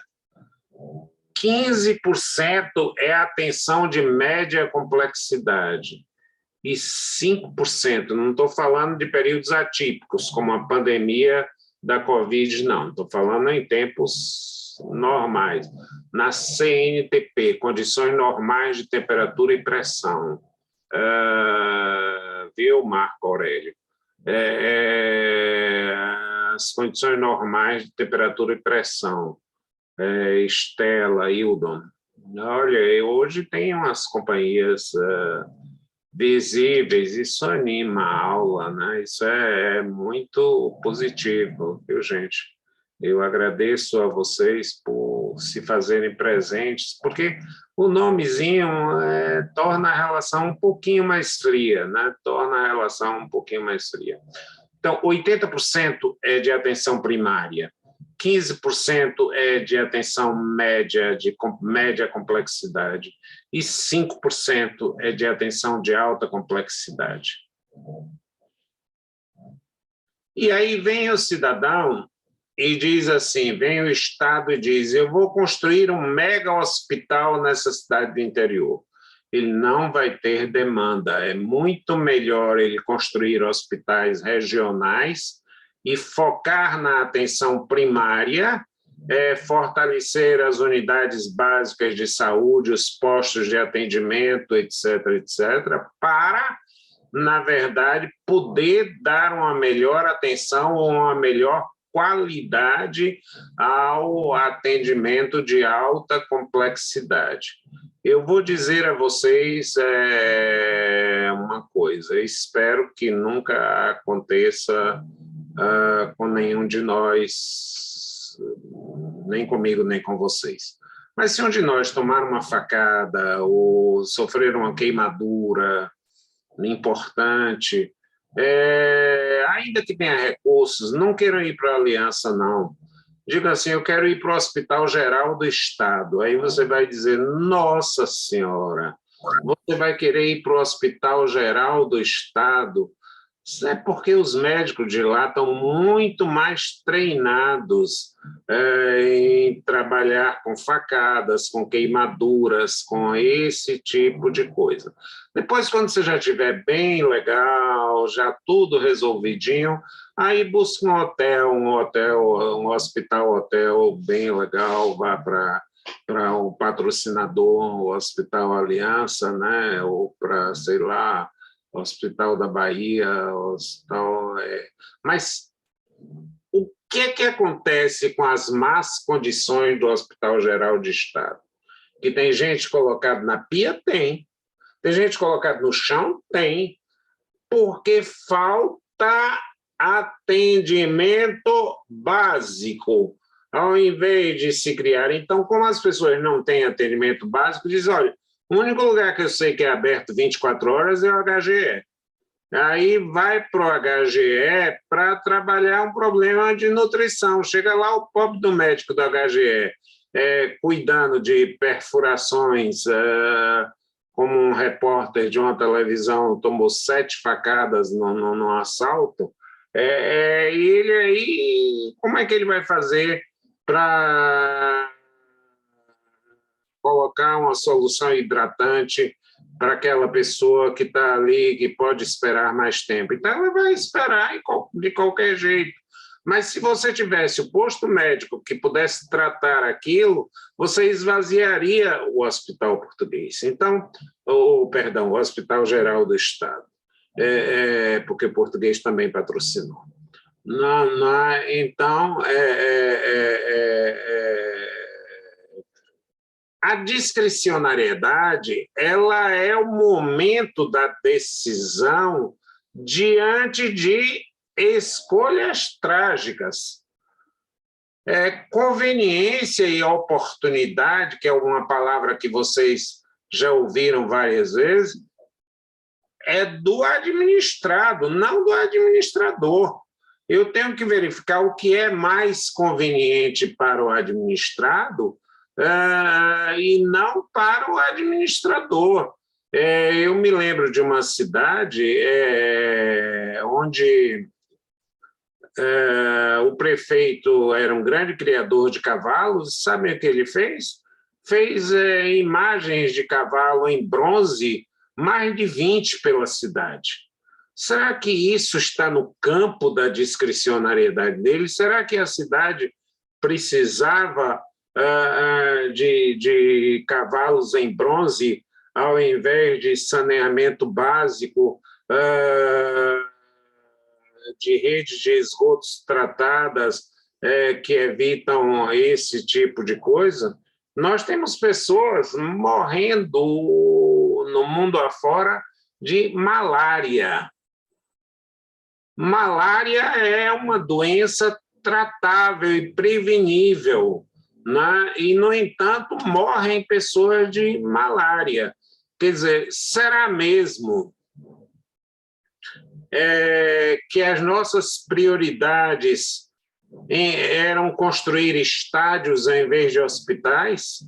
A: 15% é atenção de média complexidade. E 5%, não estou falando de períodos atípicos, como a pandemia da Covid, não. Estou falando em tempos normais. Na CNTP, condições normais de temperatura e pressão. Viu, Marco Aurélio? As condições normais de temperatura e pressão. Estela, Hildon. Olha, hoje tem umas companhias visíveis, isso anima a aula, né? Isso é muito positivo, viu, gente? Eu agradeço a vocês por se fazerem presentes, porque o nomezinho torna a relação um pouquinho mais fria, né? Torna a relação um pouquinho mais fria. Então, 80% é de atenção primária, 15% é de atenção média, de média complexidade, e 5% é de atenção de alta complexidade. E aí vem o cidadão e diz assim, vem o Estado e diz, eu vou construir um mega hospital nessa cidade do interior. Ele não vai ter demanda, é muito melhor ele construir hospitais regionais e focar na atenção primária, fortalecer as unidades básicas de saúde, os postos de atendimento, etc., etc., para, na verdade, poder dar uma melhor atenção ou uma melhor qualidade ao atendimento de alta complexidade. Eu vou dizer a vocês uma coisa, espero que nunca aconteça com nenhum de nós, nem comigo, nem com vocês. Mas se um de nós tomar uma facada ou sofrer uma queimadura importante, ainda que tenha recursos, não queiram ir para a Aliança, não. Diga assim, eu quero ir para o Hospital Geral do Estado. Aí você vai dizer, nossa senhora, você vai querer ir para o Hospital Geral do Estado? Isso é porque os médicos de lá estão muito mais treinados em trabalhar com facadas, com queimaduras, com esse tipo de coisa. Depois, quando você já estiver bem legal, já tudo resolvidinho, aí busca um hospital-hotel bem legal, vá para um patrocinador, o Hospital Aliança, né? Ou para, sei lá, Hospital da Bahia, hospital... Mas o que acontece com as más condições do Hospital Geral de Estado? Que tem gente colocada na pia? Tem gente colocada no chão? Tem. Porque falta atendimento básico, ao invés de se criar. Então, como as pessoas não têm atendimento básico, dizem, olha, o único lugar que eu sei que é aberto 24 horas é o HGE. Aí vai para o HGE para trabalhar um problema de nutrição. Chega lá o pobre do médico do HGE, cuidando de perfurações, como um repórter de uma televisão tomou 7 facadas num assalto, ele aí, como é que ele vai fazer para colocar uma solução hidratante para aquela pessoa que está ali, que pode esperar mais tempo? Então, ela vai esperar de qualquer jeito. Mas se você tivesse o posto médico que pudesse tratar aquilo, você esvaziaria o Hospital Português. Então, o Hospital Geral do Estado, porque o Português também patrocinou. Então, a discricionariedade, ela é o momento da decisão diante de escolhas trágicas. Conveniência e oportunidade, que é uma palavra que vocês já ouviram várias vezes, é do administrado, não do administrador. Eu tenho que verificar o que é mais conveniente para o administrado e não para o administrador. Eu me lembro de uma cidade onde o prefeito era um grande criador de cavalos. Sabe o que ele fez? Fez imagens de cavalo em bronze, mais de 20 pela cidade. Será que isso está no campo da discricionariedade dele? Será que a cidade precisava de cavalos em bronze ao invés de saneamento básico, de redes de esgotos tratadas que evitam esse tipo de coisa? Nós temos pessoas morrendo no mundo afora de malária. Malária é uma doença tratável e prevenível, né? E, no entanto, morrem pessoas de malária. Quer dizer, será mesmo que as nossas prioridades eram construir estádios ao invés de hospitais?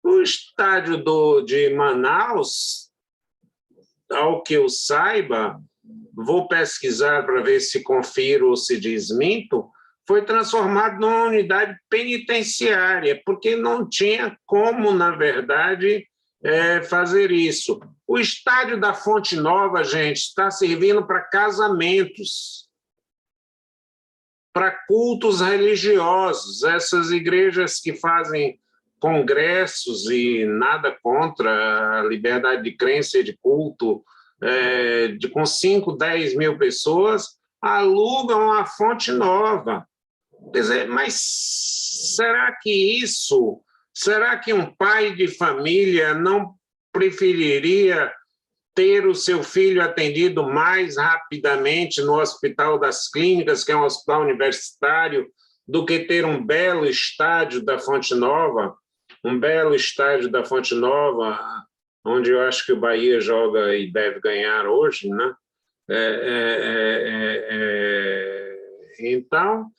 A: O estádio de Manaus, ao que eu saiba, vou pesquisar para ver se confiro ou se desminto, foi transformado numa unidade penitenciária, porque não tinha como, na verdade, fazer isso. O estádio da Fonte Nova, gente, está servindo para casamentos, para cultos religiosos. Essas igrejas que fazem congressos, e nada contra a liberdade de crença e de culto, com 5, 10 mil pessoas, alugam a Fonte Nova. Quer dizer, mas será que um pai de família não preferiria ter o seu filho atendido mais rapidamente no Hospital das Clínicas, que é um hospital universitário, do que ter um belo estádio da Fonte Nova, onde eu acho que o Bahia joga e deve ganhar hoje, né? Então,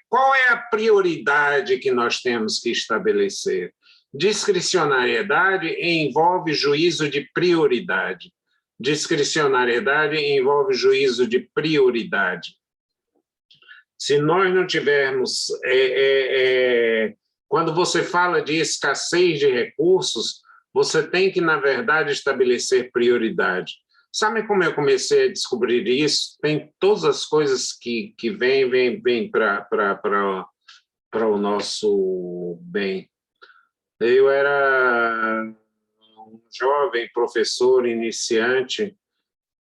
A: qual é a prioridade que nós temos que estabelecer? Discricionariedade envolve juízo de prioridade. Discricionariedade envolve juízo de prioridade. Se nós não tivermos... quando você fala de escassez de recursos, você tem que, na verdade, estabelecer prioridade. Sabe como eu comecei a descobrir isso? Tem todas as coisas que vêm para o nosso bem. Eu era um jovem professor iniciante,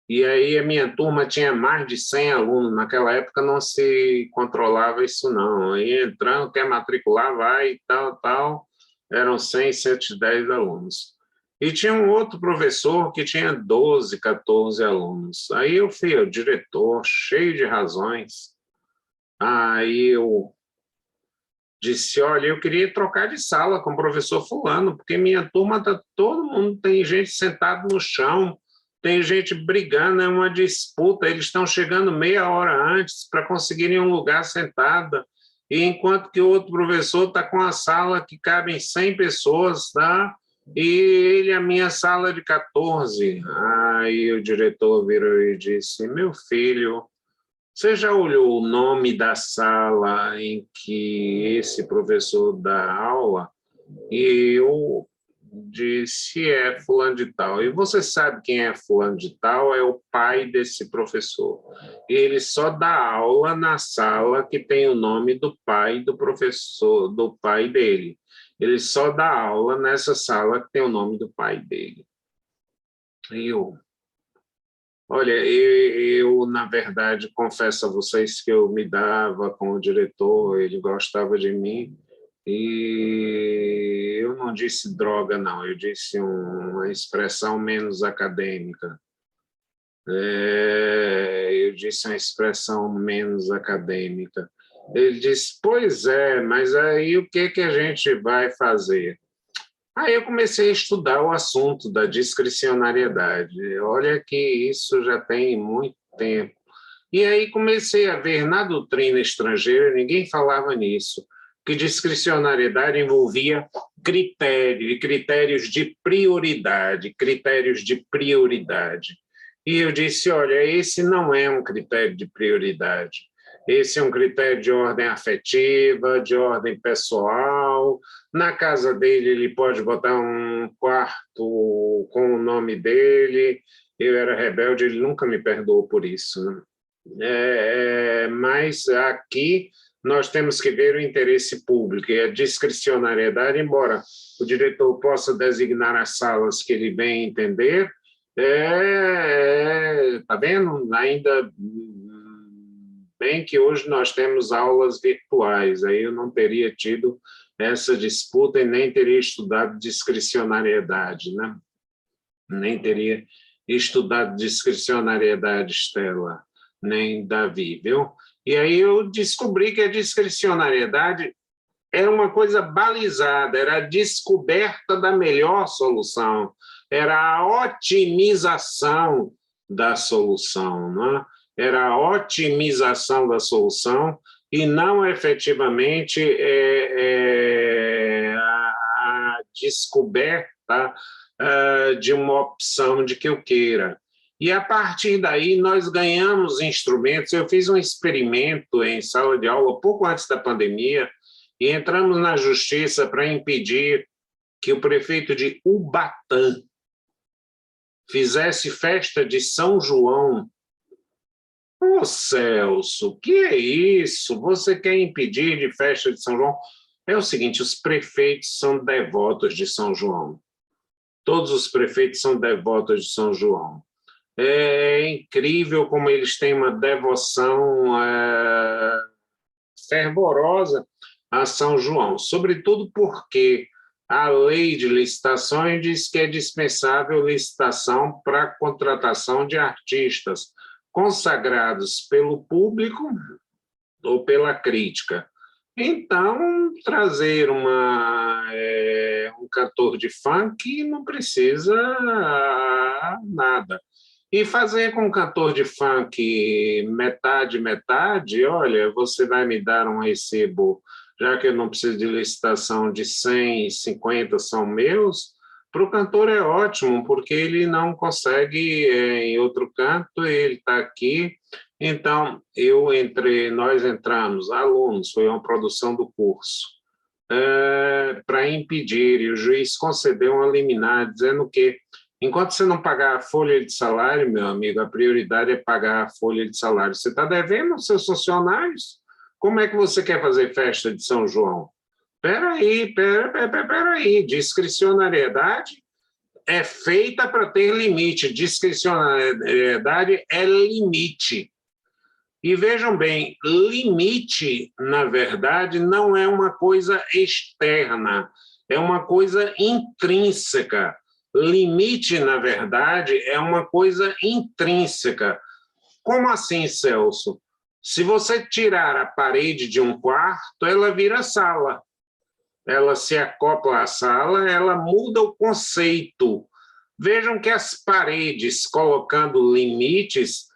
A: e aí a minha turma tinha mais de 100 alunos. Naquela época não se controlava isso, não. Aí entrando, quer matricular, vai e tal. Eram 100, 110 alunos. E tinha um outro professor que tinha 12, 14 alunos. Aí eu fui o diretor, cheio de razões. Aí eu disse, olha, eu queria trocar de sala com o professor fulano, porque minha turma, todo mundo tem gente sentada no chão, tem gente brigando, é uma disputa, eles estão chegando meia hora antes para conseguirem um lugar sentada, e enquanto que o outro professor está com a sala que cabem 100 pessoas, tá? E a minha sala de 14. Aí o diretor virou e disse, meu filho, você já olhou o nome da sala em que esse professor dá aula? E eu disse, fulano de tal. E você sabe quem é fulano de tal? É o pai desse professor. Ele só dá aula na sala que tem o nome do pai do professor, do pai dele. Ele só dá aula nessa sala que tem o nome do pai dele. E olha, eu, na verdade, confesso a vocês que eu me dava com o diretor, ele gostava de mim, e eu não disse droga, não, eu disse uma expressão menos acadêmica. Eu disse uma expressão menos acadêmica. Ele disse, pois é, mas aí o que a gente vai fazer? Aí eu comecei a estudar o assunto da discricionariedade. Olha que isso já tem muito tempo. E aí comecei a ver na doutrina estrangeira, ninguém falava nisso, que discricionariedade envolvia critérios de prioridade. E eu disse, olha, esse não é um critério de prioridade. Esse é um critério de ordem afetiva, de ordem pessoal. Na casa dele, ele pode botar um quarto com o nome dele. Eu era rebelde, ele nunca me perdoou por isso, né? Mas aqui nós temos que ver o interesse público e a discricionariedade, embora o diretor possa designar as salas que ele bem entender, tá vendo? Ainda bem que hoje nós temos aulas virtuais, aí eu não teria tido essa disputa e nem teria estudado discricionariedade, né? Nem teria estudado discricionariedade, Estela, nem Davi, viu? E aí eu descobri que a discricionariedade era uma coisa balizada, era a descoberta da melhor solução, era a otimização da solução, né? Era a otimização da solução e não efetivamente a descoberta de uma opção de que eu queira. E, a partir daí, nós ganhamos instrumentos. Eu fiz um experimento em sala de aula pouco antes da pandemia e entramos na justiça para impedir que o prefeito de Ubatã fizesse festa de São João. Ô, Celso, o que é isso? Você quer impedir de festa de São João? É o seguinte, os prefeitos são devotos de São João. Todos os prefeitos são devotos de São João. É incrível como eles têm uma devoção fervorosa a São João, sobretudo porque a lei de licitações diz que é dispensável licitação para contratação de artistas consagrados pelo público ou pela crítica. Então, trazer um cantor de funk não precisa nada. E fazer com um cantor de funk metade, olha, você vai me dar um recibo, já que eu não preciso de licitação de 100, 50 são meus, para o cantor é ótimo, porque ele não consegue em outro canto, ele está aqui. Então, nós entramos, alunos, foi uma produção do curso, para impedir, e o juiz concedeu uma liminar, dizendo que, enquanto você não pagar a folha de salário, meu amigo, a prioridade é pagar a folha de salário. Você está devendo aos seus funcionários? Como é que você quer fazer festa de São João? Peraí, discricionariedade é feita para ter limite, discricionariedade é limite. E vejam bem, limite, na verdade, não é uma coisa externa, é uma coisa intrínseca. Limite, na verdade, é uma coisa intrínseca. Como assim, Celso? Se você tirar a parede de um quarto, ela vira sala. Ela se acopla à sala, ela muda o conceito. Vejam que as paredes, colocando limites,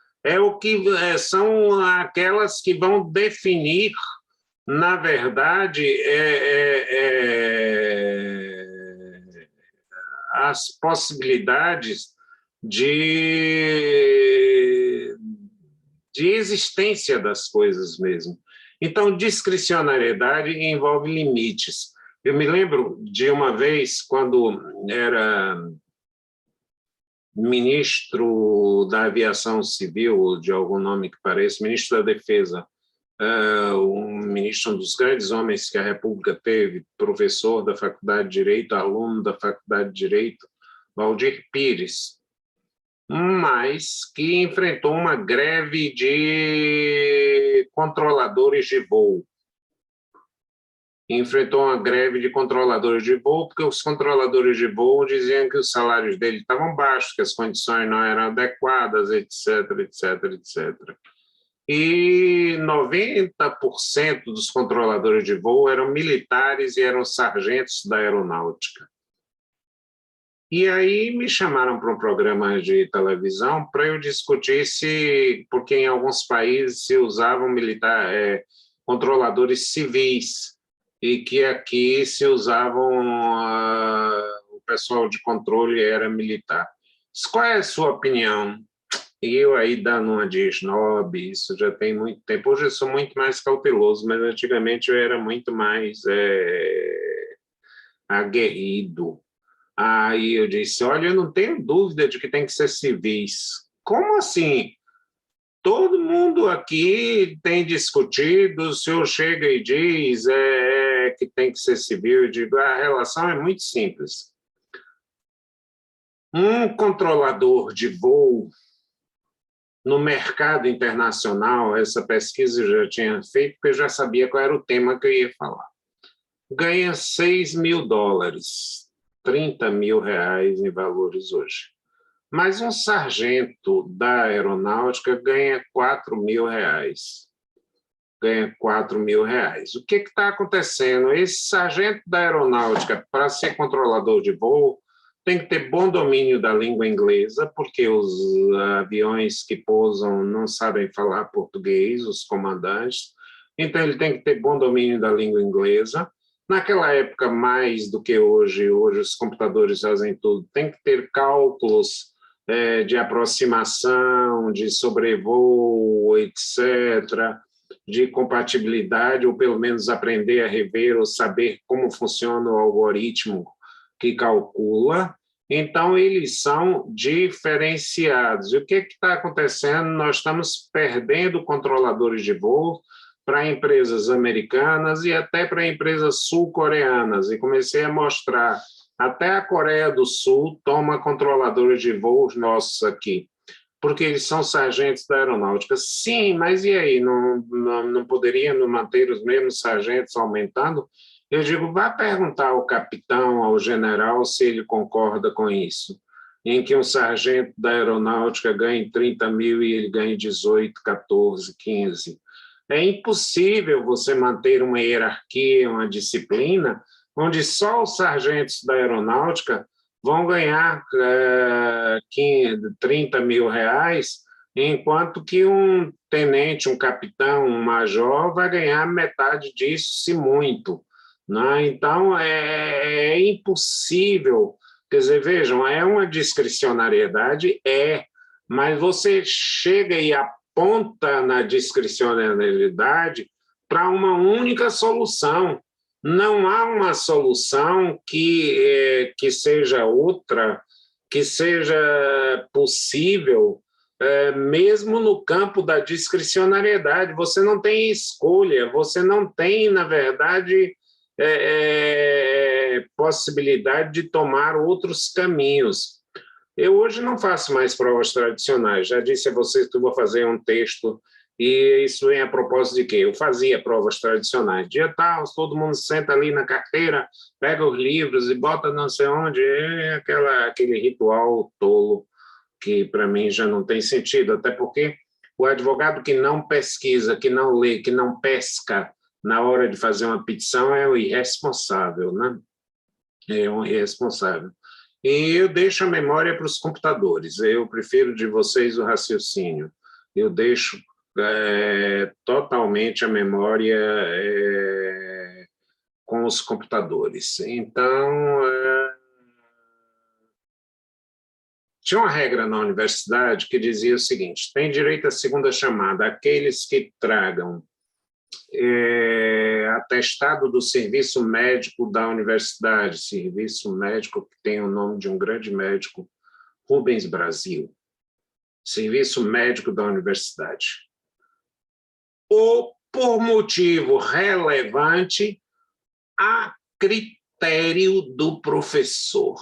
A: são aquelas que vão definir, na verdade, as possibilidades de existência das coisas mesmo. Então, discricionariedade envolve limites. Eu me lembro de uma vez, quando era ministro da Aviação Civil, de algum nome que pareça, ministro da Defesa, um dos grandes homens que a República teve, professor da Faculdade de Direito, aluno da Faculdade de Direito, Valdir Pires, mas que enfrentou uma greve de controladores de voo. Enfrentou uma greve de controladores de voo, porque os controladores de voo diziam que os salários dele estavam baixos, que as condições não eram adequadas, etc. E 90% dos controladores de voo eram militares e eram sargentos da aeronáutica. E aí me chamaram para um programa de televisão para eu discutir porque em alguns países se usavam controladores civis, e que aqui se usavam, o pessoal de controle era militar. Qual é a sua opinião? E eu aí dando uma de snob, isso já tem muito tempo. Hoje eu sou muito mais cauteloso, mas antigamente eu era muito mais aguerrido. Aí eu disse, olha, eu não tenho dúvida de que tem que ser civis. Como assim? Todo mundo aqui tem discutido, o senhor chega e diz que tem que ser civil. Eu digo, a relação é muito simples. Um controlador de voo no mercado internacional, essa pesquisa eu já tinha feito, porque eu já sabia qual era o tema que eu ia falar. Ganha $6.000, R$30.000 em valores hoje. Mas um sargento da aeronáutica ganha R$4.000. Ganha R$4.000. O que está acontecendo? Esse sargento da aeronáutica, para ser controlador de voo, tem que ter bom domínio da língua inglesa, porque os aviões que pousam não sabem falar português, os comandantes. Então, ele tem que ter bom domínio da língua inglesa. Naquela época, mais do que hoje os computadores fazem tudo, tem que ter cálculos de aproximação, de sobrevoo, etc., de compatibilidade, ou pelo menos aprender a rever ou saber como funciona o algoritmo que calcula. Então, eles são diferenciados. E o que está acontecendo? Nós estamos perdendo controladores de voo para empresas americanas e até para empresas sul-coreanas. E comecei a mostrar, até a Coreia do Sul toma controladores de voos nossos aqui, porque eles são sargentos da aeronáutica. Sim, mas e aí? Não poderiam manter os mesmos sargentos aumentando? Eu digo, vá perguntar ao capitão, ao general, se ele concorda com isso, em que um sargento da aeronáutica ganhe 30 mil e ele ganhe 18, 14, 15. É impossível você manter uma hierarquia, uma disciplina, onde só os sargentos da aeronáutica vão ganhar 30 mil reais, enquanto que um tenente, um capitão, um major vai ganhar metade disso, se muito. Né? Então, é impossível. Quer dizer, vejam, é uma discricionariedade, mas você chega e aponta na discricionariedade para uma única solução. Não há uma solução que seja outra, que seja possível, mesmo no campo da discricionariedade. Você não tem escolha, você não tem, na verdade, possibilidade de tomar outros caminhos. Eu hoje não faço mais provas tradicionais, já disse a vocês que eu vou fazer um texto, e isso vem a propósito de quê? Eu fazia provas tradicionais. Dia tal, todo mundo senta ali na carteira, pega os livros e bota não sei onde, aquele ritual tolo que para mim já não tem sentido, até porque o advogado que não pesquisa, que não lê, que não pesca na hora de fazer uma petição é o irresponsável, né? É um irresponsável. E eu deixo a memória para os computadores, eu prefiro de vocês o raciocínio, eu deixo totalmente a memória com os computadores. Então, tinha uma regra na universidade que dizia o seguinte: tem direito à segunda chamada aqueles que tragam atestado do serviço médico da universidade, serviço médico que tem o nome de um grande médico, Rubens Brasil, serviço médico da universidade. Ou, por motivo relevante, a critério do professor.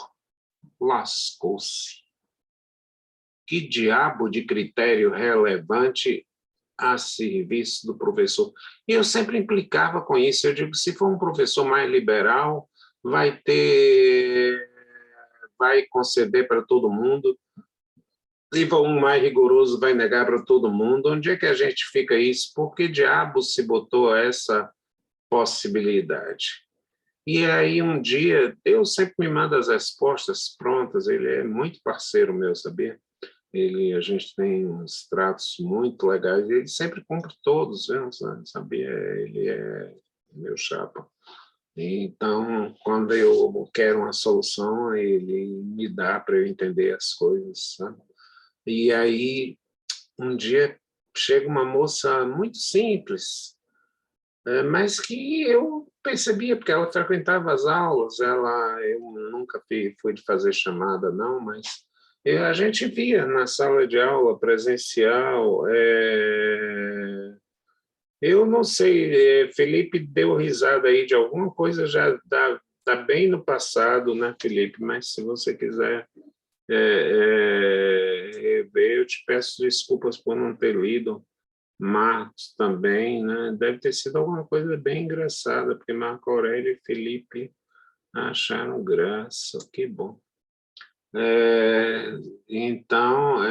A: Lascou-se. Que diabo de critério relevante a serviço do professor? E eu sempre implicava com isso. Eu digo, se for um professor mais liberal, vai conceder para todo mundo, se for um mais rigoroso, vai negar para todo mundo. Onde é que a gente fica isso? Por que diabo se botou essa possibilidade? E aí, um dia, Deus sempre me manda as respostas prontas, ele é muito parceiro meu, sabia? A gente tem uns tratos muito legais, e ele sempre cumpre todos, sabia? Ele é meu chapa. Então, quando eu quero uma solução, ele me dá para eu entender as coisas, sabe? E aí, um dia, chega uma moça muito simples, mas que eu percebia, porque ela frequentava as aulas, eu nunca fui de fazer chamada, não, mas a gente via na sala de aula presencial. Eu não sei, Felipe deu risada aí de alguma coisa já tá bem no passado, né, Felipe? Mas se você quiser rever, eu te peço desculpas por não ter lido. Marcos também, né? Deve ter sido alguma coisa bem engraçada, porque Marco Aurélio e Felipe acharam graça, que bom. Então,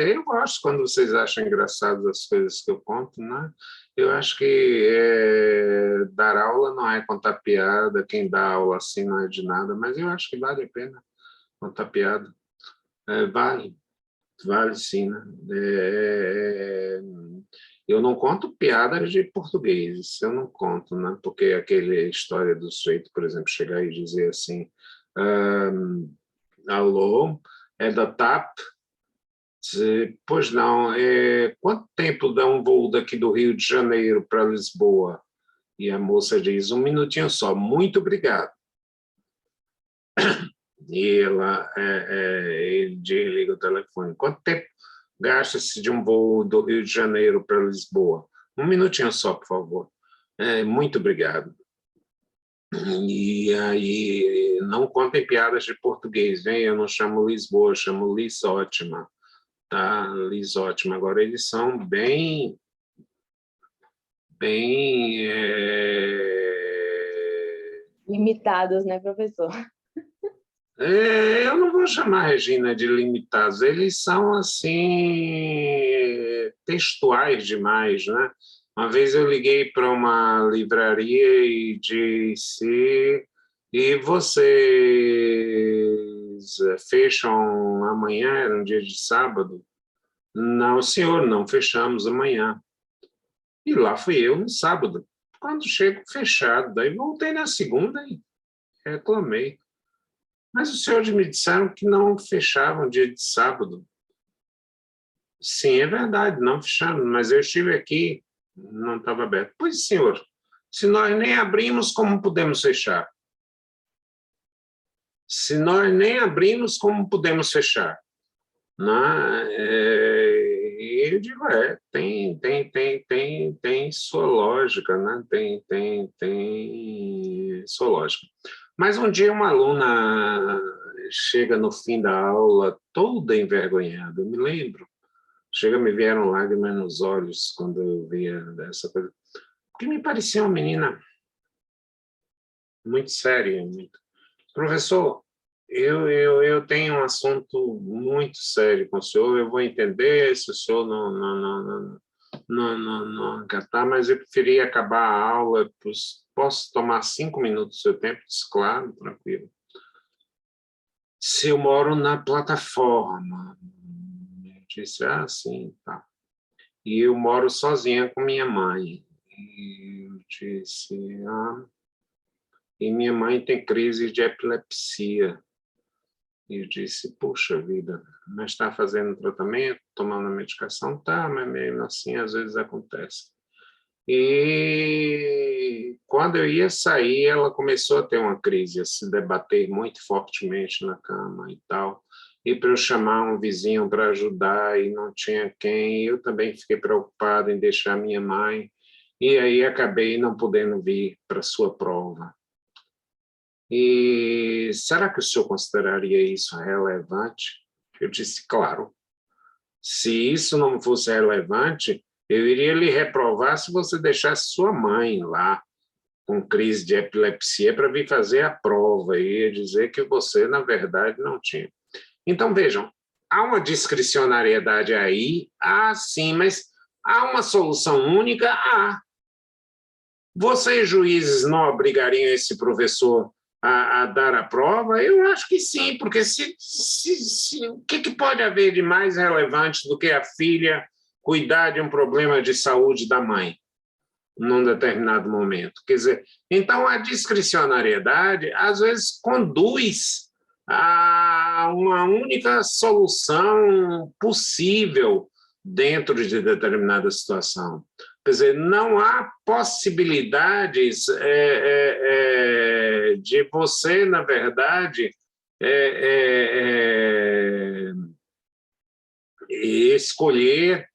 A: eu gosto quando vocês acham engraçadas as coisas que eu conto, né? Eu acho que dar aula não é contar piada, quem dá aula assim não é de nada, mas eu acho que vale a pena contar piada. Vale sim, né? Eu não conto piadas de português, isso eu não conto, né? Porque aquela história do sujeito, por exemplo, chegar e dizer assim, alô, É da TAP? Pois não. Quanto tempo dá um voo daqui do Rio de Janeiro para Lisboa? E a moça diz, 1 minutinho só, muito obrigado. E ele desliga o telefone. Quanto tempo gasta-se de um voo do Rio de Janeiro para Lisboa? 1 minutinho só, por favor. Muito obrigado. E aí, não contem piadas de português, hein? Eu não chamo Lisboa, eu chamo Lisótima. Tá? Lisótima. Agora, eles são bem
D: limitados, né, professor?
A: Eu não vou chamar a Regina de limitados, eles são, assim, textuais demais, né? Uma vez eu liguei para uma livraria e disse, e vocês fecham amanhã, era um dia de sábado? Não, senhor, não fechamos amanhã. E lá fui eu no sábado. Quando chego, fechado. Daí voltei na segunda e reclamei. Mas os senhores me disseram que não fechavam dia de sábado. Sim, é verdade, não fecharam, mas eu estive aqui, não estava aberto. Pois, senhor, se nós nem abrimos, como podemos fechar? Se nós nem abrimos, como podemos fechar? Eu digo, tem sua lógica, né? Tem sua lógica. Mas um dia uma aluna chega no fim da aula toda envergonhada, eu me lembro. Me vieram lágrimas nos olhos quando eu via essa coisa. Porque me parecia uma menina muito séria. Professor, eu tenho um assunto muito sério com o senhor, eu vou entender se o senhor não acatar, mas eu preferia acabar a aula, posso tomar 5 minutos do seu tempo? Disse, claro, tranquilo. Se eu moro na plataforma, eu disse, sim, tá. E eu moro sozinha com minha mãe. E eu disse, e minha mãe tem crise de epilepsia. E eu disse, puxa vida, mas está fazendo tratamento, tomando medicação? Tá, mas mesmo assim, às vezes acontece. E quando eu ia sair, ela começou a ter uma crise, a se debater muito fortemente na cama e tal. E para eu chamar um vizinho para ajudar e não tinha quem, eu também fiquei preocupado em deixar minha mãe. E aí acabei não podendo vir para a sua prova. E será que o senhor consideraria isso relevante? Eu disse, claro. Se isso não fosse relevante, eu iria lhe reprovar se você deixasse sua mãe lá com crise de epilepsia para vir fazer a prova. E ia dizer que você, na verdade, não tinha. Então, vejam, há uma discricionariedade aí? Sim, mas há uma solução única? Vocês, juízes, não obrigariam esse professor a dar a prova? Eu acho que sim, porque o que pode haver de mais relevante do que a filha cuidar de um problema de saúde da mãe num determinado momento? Quer dizer, então a discricionariedade às vezes conduz a uma única solução possível dentro de determinada situação. Quer dizer, não há possibilidades de você, na verdade, escolher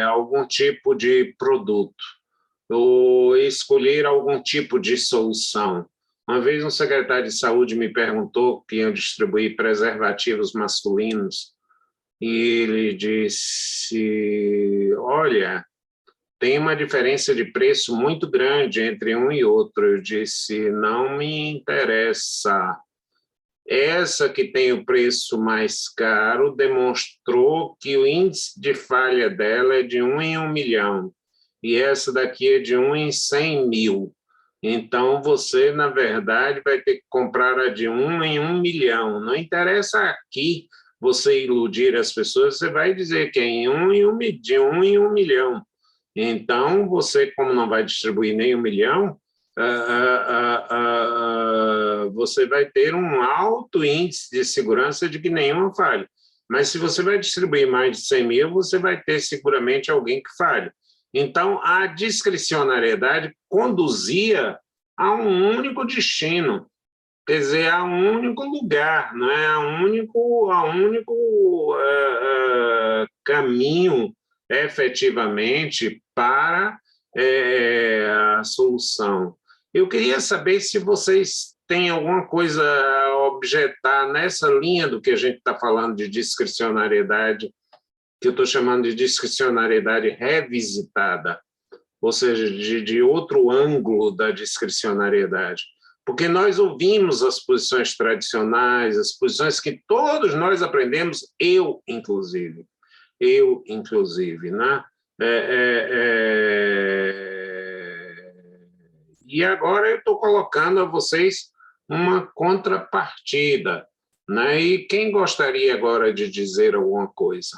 A: algum tipo de produto ou escolher algum tipo de solução. Uma vez um secretário de saúde me perguntou que iam distribuir preservativos masculinos e ele disse, olha, tem uma diferença de preço muito grande entre um e outro. Eu disse, não me interessa. Essa que tem o preço mais caro demonstrou que o índice de falha dela é de 1 em 1 milhão. E essa daqui é de 1 em 100 mil. Então, você, na verdade, vai ter que comprar a de 1 em 1 milhão. Não interessa aqui você iludir as pessoas, você vai dizer que é de 1 em 1 milhão. Então, você, como não vai distribuir nem 1 milhão, você vai ter um alto índice de segurança de que nenhuma falhe. Mas se você vai distribuir mais de 100 mil, você vai ter seguramente alguém que falhe. Então, a discricionariedade conduzia a um único destino, quer dizer, a um único lugar, não é? A único caminho, efetivamente, para a solução. Eu queria saber se vocês têm alguma coisa a objetar nessa linha do que a gente está falando de discricionariedade, que eu estou chamando de discricionariedade revisitada, ou seja, de outro ângulo da discricionariedade. Porque nós ouvimos as posições tradicionais, as posições que todos nós aprendemos, eu, inclusive, né? E agora eu estou colocando a vocês uma contrapartida, né? E quem gostaria agora de dizer alguma coisa?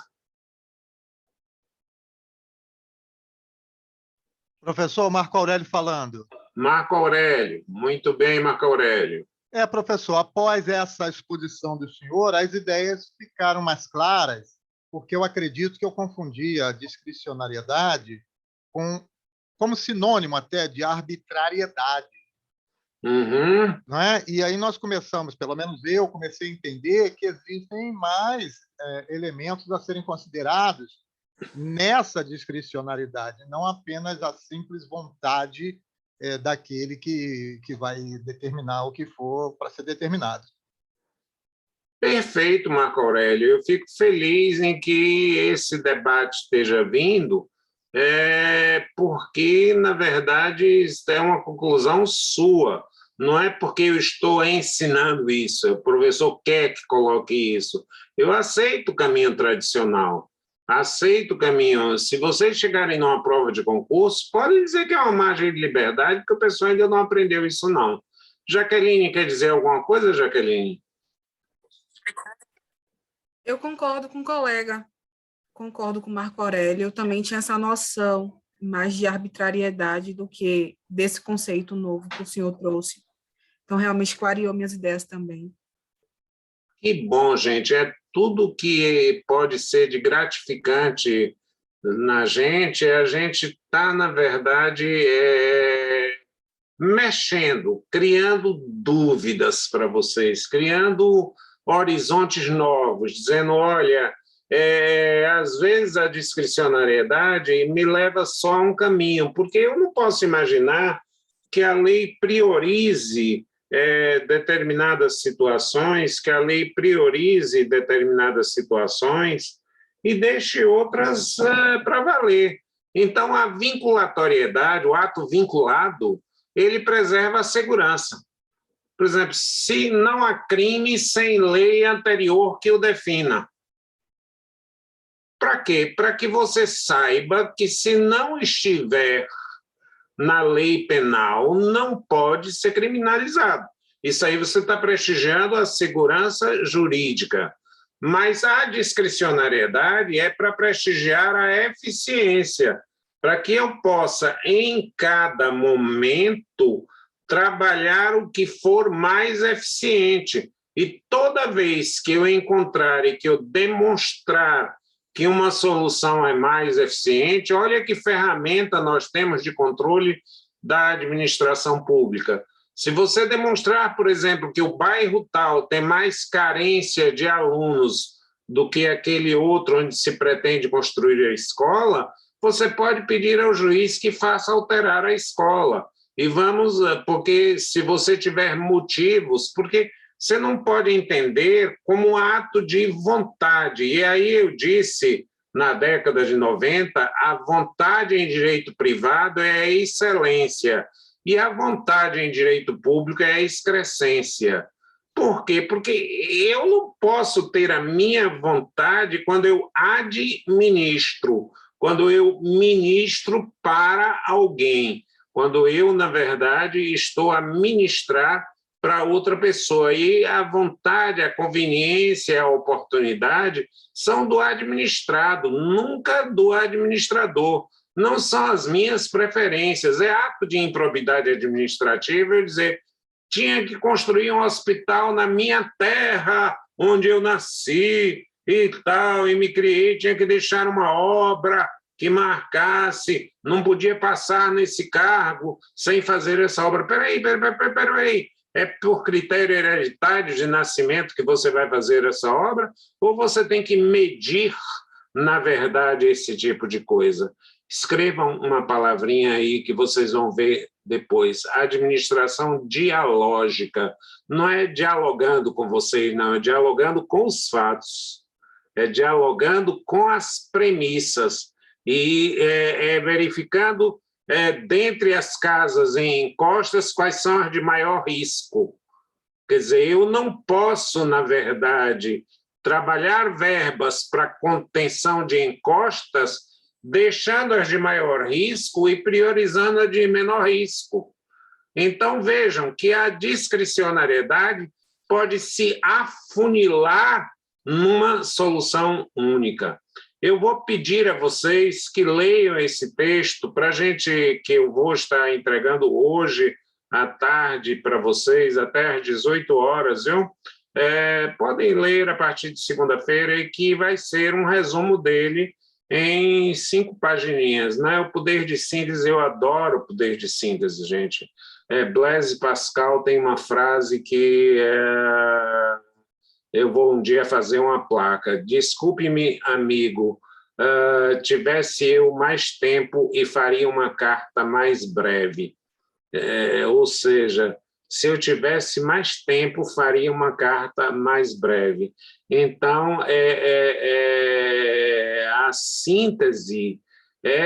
C: Professor Marco Aurélio falando.
A: Marco Aurélio, muito bem, Marco Aurélio.
C: Professor, após essa exposição do senhor, as ideias ficaram mais claras, porque eu acredito que eu confundia a discricionariedade como sinônimo até de arbitrariedade.
A: Uhum.
C: Não é? E aí nós começamos, pelo menos eu comecei a entender que existem mais elementos a serem considerados nessa discricionariedade, não apenas a simples vontade daquele que vai determinar o que for para ser determinado.
A: Perfeito, Marco Aurélio. Eu fico feliz em que esse debate esteja vindo, porque, na verdade, isso é uma conclusão sua. Não é porque eu estou ensinando isso, o professor quer que coloque isso. Eu aceito o caminho tradicional, aceito o caminho. Se vocês chegarem numa prova de concurso, podem dizer que é uma margem de liberdade, porque o pessoal ainda não aprendeu isso, não. Jaqueline, quer dizer alguma coisa, Jaqueline?
D: Eu concordo com o colega, concordo com o Marco Aurélio. Eu também tinha essa noção mais de arbitrariedade do que desse conceito novo que o senhor trouxe. Então, realmente clareou minhas ideias também.
A: Que bom, gente. É tudo que pode ser de gratificante na gente, a gente está, na verdade, mexendo, criando dúvidas para vocês, criando horizontes novos, dizendo, olha, às vezes a discricionariedade me leva só a um caminho, porque eu não posso imaginar que a lei priorize determinadas situações, que a lei priorize determinadas situações e deixe outras para valer. Então, a vinculatoriedade, o ato vinculado, ele preserva a segurança. Por exemplo, se não há crime sem lei anterior que o defina. Para quê? Para que você saiba que, se não estiver na lei penal, não pode ser criminalizado. Isso aí você está prestigiando a segurança jurídica. Mas a discricionariedade é para prestigiar a eficiência, para que eu possa, em cada momento, trabalhar o que for mais eficiente. E toda vez que eu encontrar e que eu demonstrar que uma solução é mais eficiente, olha que ferramenta nós temos de controle da administração pública. Se você demonstrar, por exemplo, que o bairro tal tem mais carência de alunos do que aquele outro onde se pretende construir a escola, você pode pedir ao juiz que faça alterar a escola. E vamos, porque se você tiver motivos, porque você não pode entender como um ato de vontade. E aí eu disse, na década de 90, a vontade em direito privado é a excelência e a vontade em direito público é a excrescência. Por quê? Porque eu não posso ter a minha vontade quando eu administro, quando eu ministro para alguém, quando eu, na verdade, estou a ministrar para outra pessoa. E a vontade, a conveniência, a oportunidade são do administrado, nunca do administrador. não são as minhas preferências. É ato de improbidade administrativa eu dizer tinha que construir um hospital na minha terra, onde eu nasci e tal, e me criei, tinha que deixar uma obra que marcasse, não podia passar nesse cargo sem fazer essa obra. Peraí, é por critério hereditário de nascimento que você vai fazer essa obra? Ou você tem que medir, na verdade, esse tipo de coisa? Escrevam uma palavrinha aí que vocês vão ver depois. Administração dialógica. Não é dialogando com vocês, não, é dialogando com os fatos, é dialogando com as premissas e verificando, dentre as casas em encostas, quais são as de maior risco. Quer dizer, eu não posso, na verdade, trabalhar verbas para contenção de encostas, deixando as de maior risco e priorizando as de menor risco. Então, vejam que a discricionariedade pode se afunilar numa solução única. Eu vou pedir a vocês que leiam esse texto para a gente, que eu vou estar entregando hoje à tarde para vocês, até às 18 horas, viu? Podem ler a partir de segunda-feira, e que vai ser um resumo dele em 5 pagininhas, né? O poder de síntese, eu adoro o poder de síntese, gente. Blaise Pascal tem uma frase que eu vou um dia fazer uma placa. Desculpe-me, amigo, tivesse eu mais tempo e faria uma carta mais breve. Ou seja, se eu tivesse mais tempo, faria uma carta mais breve. Então, a síntese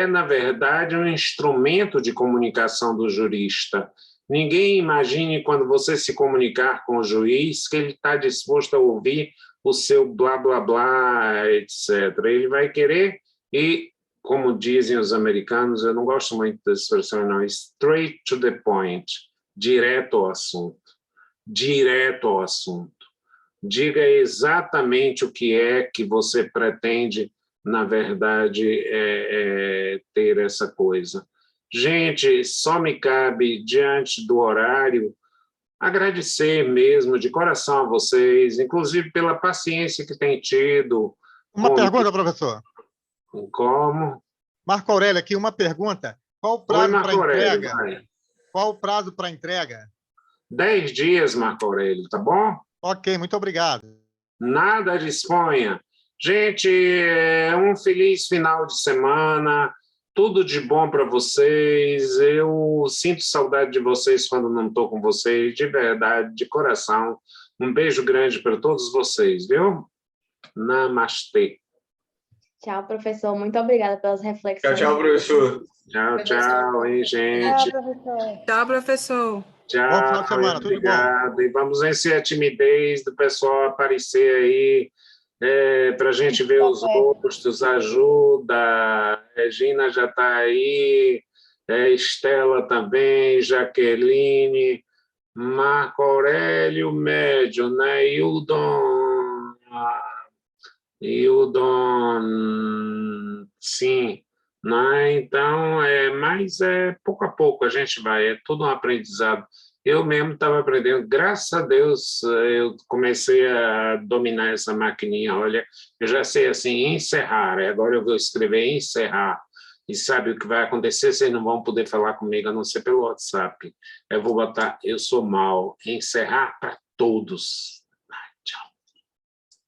A: na verdade, um instrumento de comunicação do jurista. Ninguém imagine, quando você se comunicar com o juiz, que ele está disposto a ouvir o seu blá, blá, blá, etc. Ele vai querer, e, como dizem os americanos, eu não gosto muito dessa expressão, não, straight to the point, direto ao assunto. Direto ao assunto. Diga exatamente o que é que você pretende, na verdade, ter essa coisa. Gente, só me cabe, diante do horário, agradecer mesmo, de coração, a vocês, inclusive pela paciência que tem tido.
C: Uma pergunta, professor.
A: Como?
C: Marco Aurélio, aqui uma pergunta. Qual o prazo para entrega? Qual o prazo para entrega?
A: 10 dias, Marco Aurélio, tá bom?
C: Ok, muito obrigado.
A: Nada, disponha. Gente, um feliz final de semana, tudo de bom para vocês. Eu sinto saudade de vocês quando não estou com vocês, de verdade, de coração. Um beijo grande para todos vocês, viu? Namastê.
E: Tchau, professor. Muito obrigada pelas reflexões.
B: Tchau, professor.
A: Tchau, hein, gente.
E: Tchau, professor.
D: Tchau, professor.
A: Tchau,
C: bom final de semana, tudo
A: obrigado. E vamos vencer a timidez do pessoal aparecer aí, para a gente ver os rostos, ajuda. A Regina já está aí, Estela também, Jaqueline, Marco Aurélio Médio, né? Hildon, sim. Né? Então, mas pouco a pouco a gente vai, é tudo um aprendizado. Eu mesmo estava aprendendo, graças a Deus, eu comecei a dominar essa maquininha. Olha, eu já sei assim, encerrar, agora eu vou escrever encerrar. E sabe o que vai acontecer? Vocês não vão poder falar comigo, a não ser pelo WhatsApp. Eu vou botar, eu sou mal, encerrar para todos.